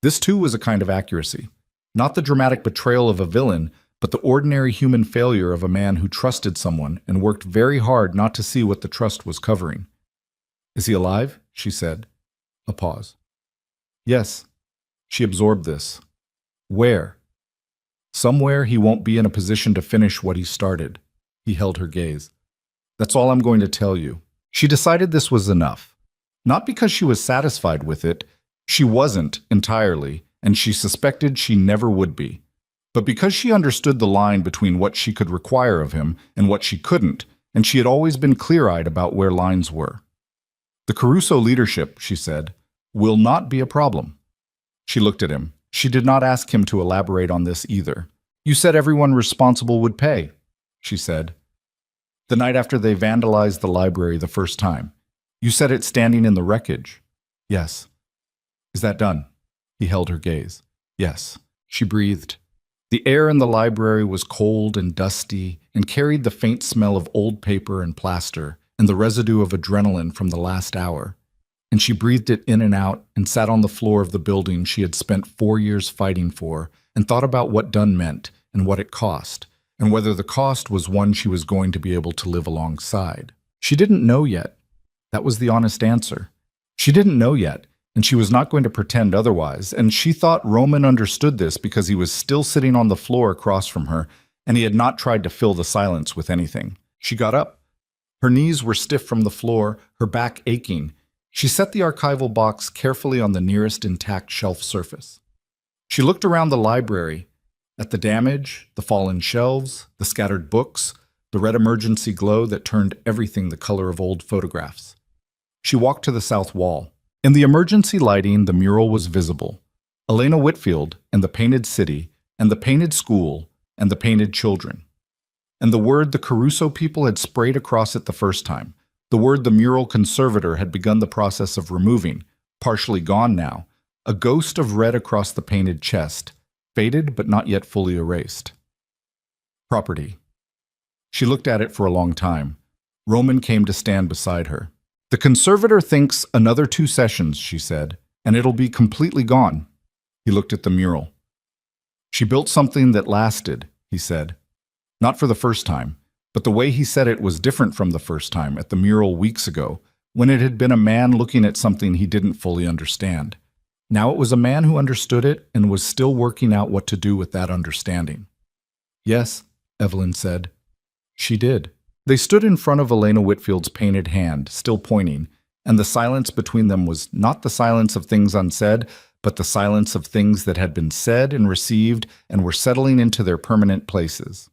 This too was a kind of accuracy. Not the dramatic betrayal of a villain, but the ordinary human failure of a man who trusted someone and worked very hard not to see what the trust was covering. "Is he alive?" she said. A pause. "Yes." She absorbed this. "Where?" "Somewhere he won't be in a position to finish what he started." He held her gaze. "That's all I'm going to tell you." She decided this was enough. Not because she was satisfied with it. She wasn't entirely, and she suspected she never would be. But because she understood the line between what she could require of him and what she couldn't, and she had always been clear-eyed about where lines were. "The Caruso leadership," she said, "will not be a problem." She looked at him. She did not ask him to elaborate on this either. "You said everyone responsible would pay," she said. "The night after they vandalized the library the first time. You said it standing in the wreckage." "Yes." "Is that done?" He held her gaze. "Yes." She breathed. The air in the library was cold and dusty and carried the faint smell of old paper and plaster and the residue of adrenaline from the last hour. And she breathed it in and out and sat on the floor of the building she had spent 4 years fighting for and thought about what done meant and what it cost, and whether the cost was one she was going to be able to live alongside. She didn't know yet. That was the honest answer. She didn't know yet, and she was not going to pretend otherwise, and she thought Roman understood this because he was still sitting on the floor across from her, and he had not tried to fill the silence with anything. She got up. Her knees were stiff from the floor, her back aching. She set the archival box carefully on the nearest intact shelf surface. She looked around the library, at the damage, the fallen shelves, the scattered books, the red emergency glow that turned everything the color of old photographs. She walked to the south wall. In the emergency lighting, the mural was visible. Elena Whitfield and the painted city, and the painted school, and the painted children. And the word the Caruso people had sprayed across it the first time. The word the mural conservator had begun the process of removing, partially gone now, a ghost of red across the painted chest, faded but not yet fully erased. Property. She looked at it for a long time. Roman came to stand beside her. "The conservator thinks another 2 sessions," she said, "and it'll be completely gone." He looked at the mural. "She built something that lasted," he said. Not for the first time, but the way he said it was different from the first time at the mural weeks ago, when it had been a man looking at something he didn't fully understand. Now it was a man who understood it and was still working out what to do with that understanding. "Yes," Evelyn said. She did. They stood in front of Elena Whitfield's painted hand, still pointing, and the silence between them was not the silence of things unsaid, but the silence of things that had been said and received and were settling into their permanent places.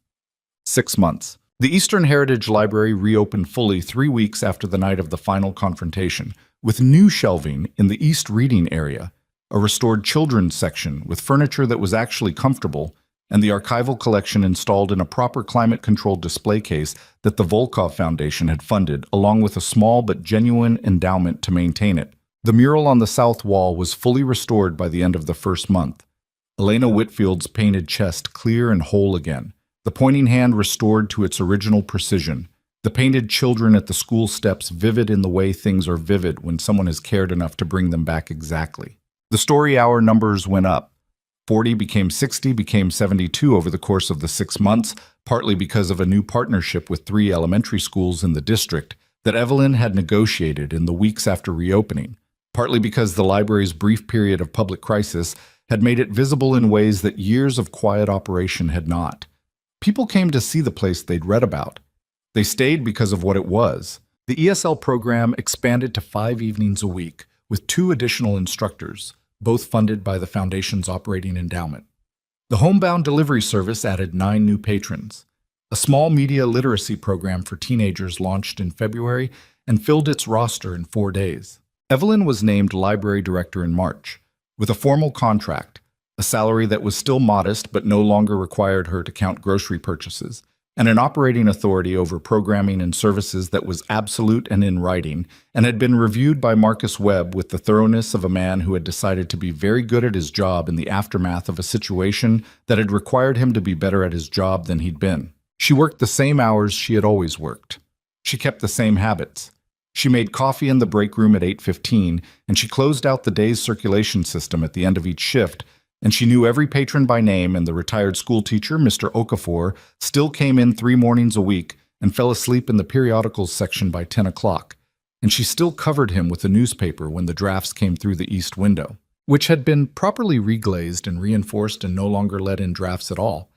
6 months. The Eastern Heritage Library reopened fully 3 weeks after the night of the final confrontation, with new shelving in the East Reading area, a restored children's section with furniture that was actually comfortable, and the archival collection installed in a proper climate-controlled display case that the Volkov Foundation had funded, along with a small but genuine endowment to maintain it. The mural on the south wall was fully restored by the end of the first month. Elena Whitfield's painted chest clear and whole again, the pointing hand restored to its original precision, the painted children at the school steps vivid in the way things are vivid when someone has cared enough to bring them back exactly. The story hour numbers went up. 40 became 60, became 72 over the course of the 6 months, partly because of a new partnership with 3 elementary schools in the district that Evelyn had negotiated in the weeks after reopening, partly because the library's brief period of public crisis had made it visible in ways that years of quiet operation had not. People came to see the place they'd read about. They stayed because of what it was. The ESL program expanded to 5 evenings a week, with 2 additional instructors, both funded by the Foundation's operating endowment. The homebound delivery service added 9 new patrons. A small media literacy program for teenagers launched in February and filled its roster in 4 days. Evelyn was named library director in March, with a formal contract, a salary that was still modest but no longer required her to count grocery purchases, and an operating authority over programming and services that was absolute and in writing, and had been reviewed by Marcus Webb with the thoroughness of a man who had decided to be very good at his job in the aftermath of a situation that had required him to be better at his job than he'd been. She worked the same hours she had always worked. She kept the same habits. She made coffee in the break room at 8:15, and she closed out the day's circulation system at the end of each shift, and she knew every patron by name, and the retired school teacher, Mr. Okafor, still came in 3 mornings a week and fell asleep in the periodicals section by 10 o'clock, and she still covered him with a newspaper when the drafts came through the east window, which had been properly reglazed and reinforced and no longer let in drafts at all.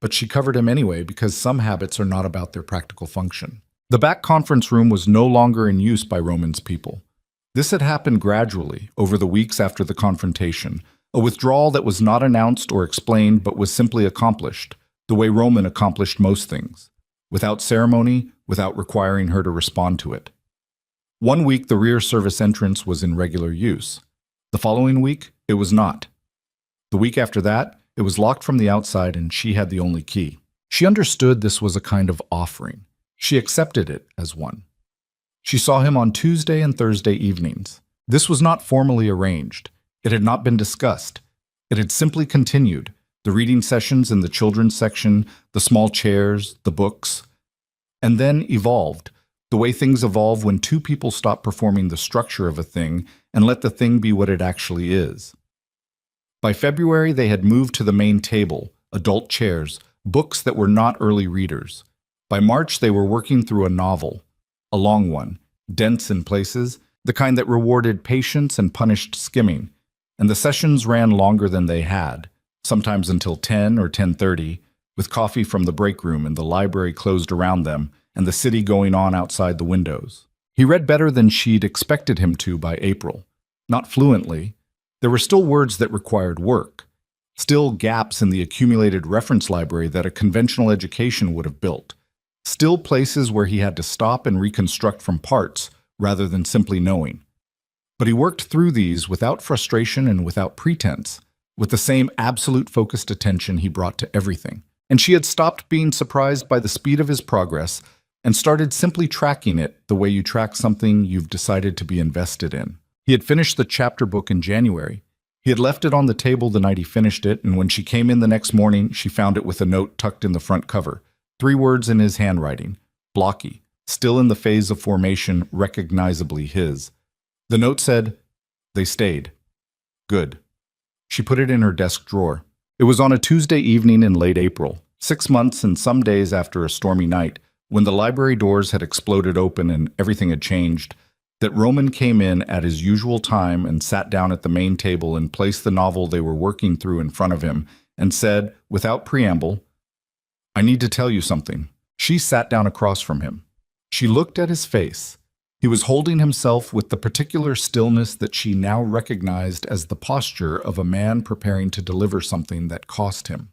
But she covered him anyway because some habits are not about their practical function. The back conference room was no longer in use by Roman's people. This had happened gradually, over the weeks after the confrontation, a withdrawal that was not announced or explained but was simply accomplished, the way Roman accomplished most things, without ceremony, without requiring her to respond to it. 1 week the rear service entrance was in regular use. The following week, it was not. The week after that, it was locked from the outside and she had the only key. She understood this was a kind of offering. She accepted it as one. She saw him on Tuesday and Thursday evenings. This was not formally arranged. It had not been discussed. It had simply continued. The reading sessions in the children's section, the small chairs, the books, and then evolved, the way things evolve when 2 people stop performing the structure of a thing and let the thing be what it actually is. By February, they had moved to the main table, adult chairs, books that were not early readers. By March, they were working through a novel, a long one, dense in places, the kind that rewarded patience and punished skimming, and the sessions ran longer than they had, sometimes until 10 or 10:30, with coffee from the break room and the library closed around them and the city going on outside the windows. He read better than she'd expected him to by April. Not fluently. There were still words that required work, still gaps in the accumulated reference library that a conventional education would have built, still places where he had to stop and reconstruct from parts rather than simply knowing. But he worked through these without frustration and without pretense, with the same absolute focused attention he brought to everything. And she had stopped being surprised by the speed of his progress and started simply tracking it the way you track something you've decided to be invested in. He had finished the chapter book in January. He had left it on the table the night he finished it, and when she came in the next morning, she found it with a note tucked in the front cover. 3 words in his handwriting, blocky, still in the phase of formation, recognizably his. The note said, "They stayed. Good." She put it in her desk drawer. It was on a Tuesday evening in late April, 6 months and some days after a stormy night, when the library doors had exploded open and everything had changed, that Roman came in at his usual time and sat down at the main table and placed the novel they were working through in front of him and said, without preamble, "I need to tell you something." She sat down across from him. She looked at his face. He was holding himself with the particular stillness that she now recognized as the posture of a man preparing to deliver something that cost him.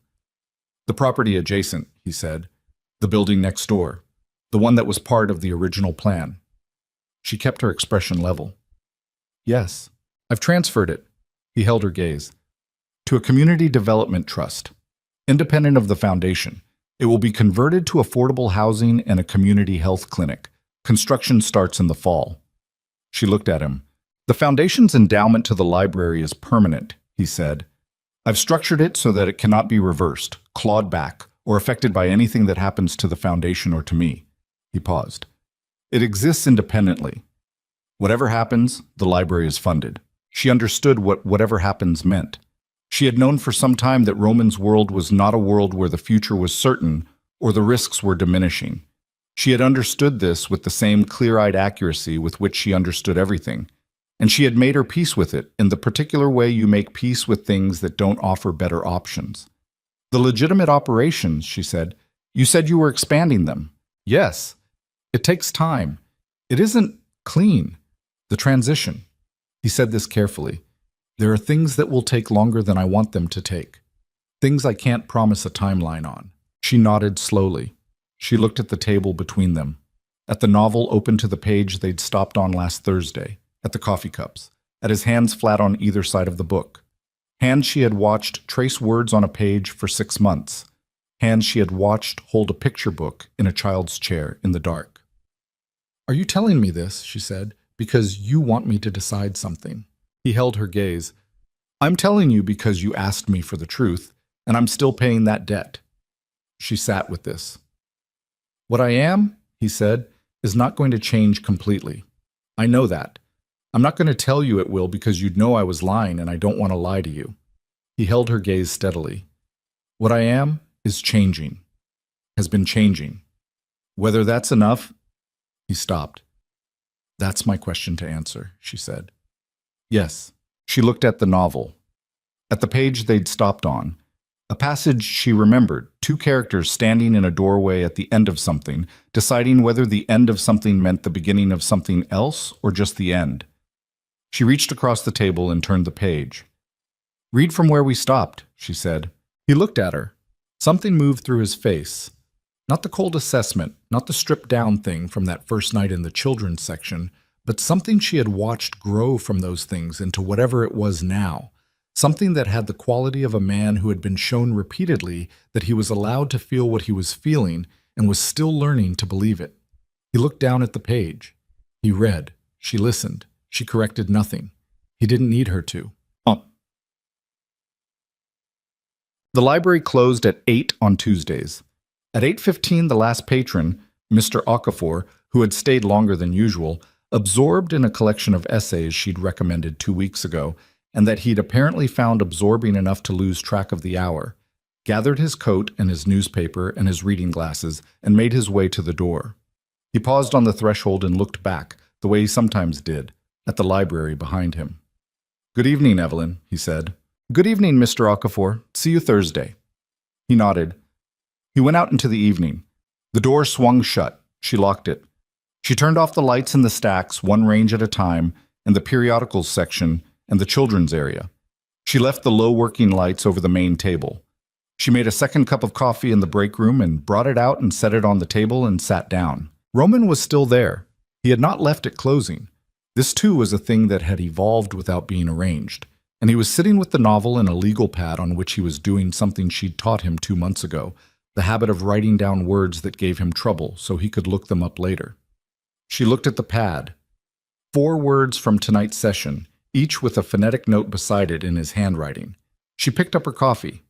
"The property adjacent," he said. "The building next door. The one that was part of the original plan." She kept her expression level. "Yes, I've transferred it." He held her gaze. "To a community development trust, independent of the foundation. It will be converted to affordable housing and a community health clinic. Construction starts in the fall." She looked at him. "The foundation's endowment to the library is permanent," he said. "I've structured it so that it cannot be reversed, clawed back, or affected by anything that happens to the foundation or to me." He paused. "It exists independently. Whatever happens, the library is funded." She understood what whatever happens meant. She had known for some time that Roman's world was not a world where the future was certain or the risks were diminishing. She had understood this with the same clear-eyed accuracy with which she understood everything, and she had made her peace with it in the particular way you make peace with things that don't offer better options. The legitimate operations, she said. You said you were expanding them. Yes. It takes time. It isn't clean. The transition. He said this carefully. There are things that will take longer than I want them to take. Things I can't promise a timeline on. She nodded slowly. She looked at the table between them, at the novel open to the page they'd stopped on last Thursday, at the coffee cups, at his hands flat on either side of the book. Hands she had watched trace words on a page for 6 months. Hands she had watched hold a picture book in a child's chair in the dark. Are you telling me this, she said, because you want me to decide something? He held her gaze. I'm telling you because you asked me for the truth, and I'm still paying that debt. She sat with this. What I am, he said, is not going to change completely. I know that. I'm not going to tell you it will because you'd know I was lying and I don't want to lie to you. He held her gaze steadily. What I am is changing, has been changing. Whether that's enough, he stopped. That's my question to answer, she said. Yes. She looked at the novel, at the page they'd stopped on, a passage she remembered, 2 characters standing in a doorway at the end of something, deciding whether the end of something meant the beginning of something else or just the end. She reached across the table and turned the page. Read from where we stopped, she said. He looked at her. Something moved through his face. Not the cold assessment, not the stripped-down thing from that first night in the children's section, but something she had watched grow from those things into whatever it was now. Something that had the quality of a man who had been shown repeatedly that he was allowed to feel what he was feeling and was still learning to believe it. He looked down at the page. He read. She listened. She corrected nothing. He didn't need her to. The library closed at 8 on Tuesdays. At 8:15, the last patron, Mr. Okafor, who had stayed longer than usual, absorbed in a collection of essays she'd recommended 2 weeks ago, and that he'd apparently found absorbing enough to lose track of the hour, gathered his coat and his newspaper and his reading glasses, and made his way to the door. He paused on the threshold and looked back, the way he sometimes did, at the library behind him. Good evening, Evelyn, he said. Good evening, Mr. Okafor. See you Thursday. He nodded. He went out into the evening. The door swung shut. She locked it. She turned off the lights in the stacks, one range at a time, and the periodicals section, and the children's area. She left the low working lights over the main table. She made a second cup of coffee in the break room and brought it out and set it on the table and sat down. Roman was still there. He had not left at closing. This too was a thing that had evolved without being arranged. And he was sitting with the novel and a legal pad on which he was doing something she'd taught him 2 months ago, the habit of writing down words that gave him trouble so he could look them up later. She looked at the pad. 4 words from tonight's session, each with a phonetic note beside it in his handwriting. She picked up her coffee.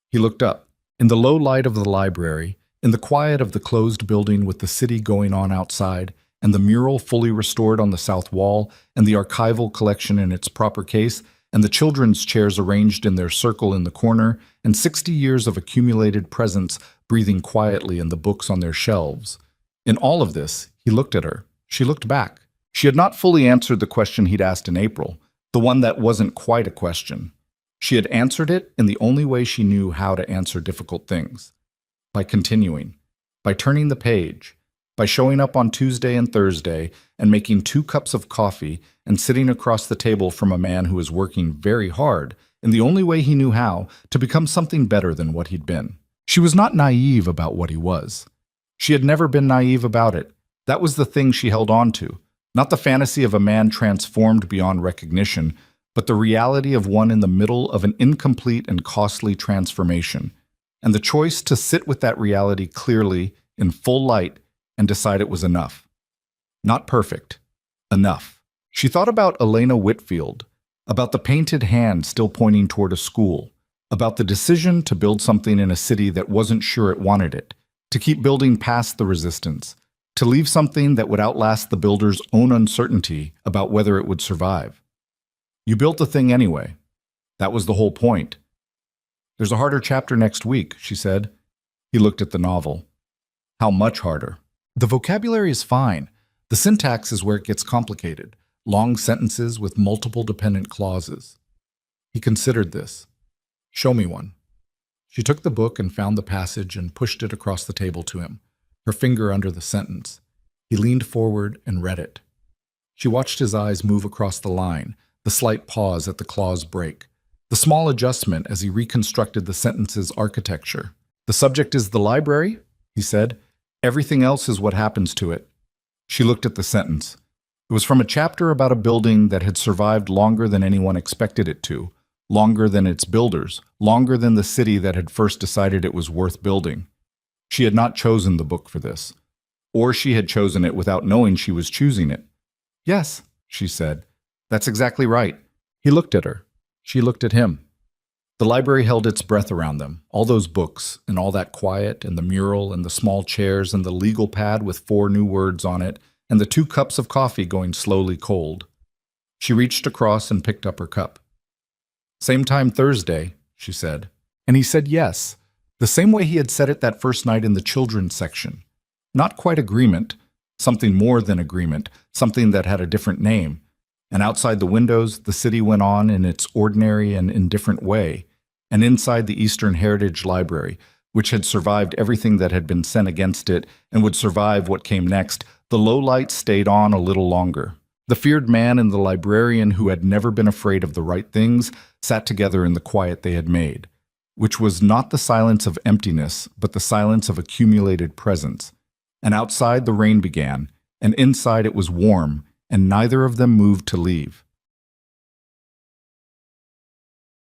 He looked up. In the low light of the library, in the quiet of the closed building with the city going on outside, and the mural fully restored on the south wall, and the archival collection in its proper case, and the children's chairs arranged in their circle in the corner, and 60 years of accumulated presence breathing quietly in the books on their shelves. In all of this, he looked at her. She looked back. She had not fully answered the question he'd asked in April, the one that wasn't quite a question. She had answered it in the only way she knew how to answer difficult things. By continuing. By turning the page. By showing up on Tuesday and Thursday and making 2 cups of coffee and sitting across the table from a man who was working very hard, in the only way he knew how, to become something better than what he'd been. She was not naive about what he was. She had never been naive about it. That was the thing she held on to. Not the fantasy of a man transformed beyond recognition, but the reality of one in the middle of an incomplete and costly transformation, and the choice to sit with that reality clearly, in full light, and decide it was enough. Not perfect. Enough. She thought about Elena Whitfield, about the painted hand still pointing toward a school, about the decision to build something in a city that wasn't sure it wanted it, to keep building past the resistance, to leave something that would outlast the builder's own uncertainty about whether it would survive. You built the thing anyway. That was the whole point. There's a harder chapter next week, she said. He looked at the novel. How much harder? The vocabulary is fine. The syntax is where it gets complicated. Long sentences with multiple dependent clauses. He considered this. Show me one. She took the book and found the passage and pushed it across the table to him, her finger under the sentence. He leaned forward and read it. She watched his eyes move across the line, the slight pause at the clause break, the small adjustment as he reconstructed the sentence's architecture. The subject is the library, he said. Everything else is what happens to it. She looked at the sentence. It was from a chapter about a building that had survived longer than anyone expected it to, longer than its builders, longer than the city that had first decided it was worth building. She had not chosen the book for this, or she had chosen it without knowing she was choosing it. Yes, she said. That's exactly right. He looked at her. She looked at him. The library held its breath around them, all those books, and all that quiet, and the mural, and the small chairs, and the legal pad with 4 new words on it, and the 2 cups of coffee going slowly cold. She reached across and picked up her cup. Same time Thursday, she said. And he said yes, the same way he had said it that first night in the children's section. Not quite agreement, something more than agreement, something that had a different name. And outside the windows, the city went on in its ordinary and indifferent way. And inside the Eastern Heritage Library, which had survived everything that had been sent against it and would survive what came next, the low light stayed on a little longer. The feared man and the librarian who had never been afraid of the right things sat together in the quiet they had made, which was not the silence of emptiness, but the silence of accumulated presence. And outside the rain began, and inside it was warm, and neither of them moved to leave.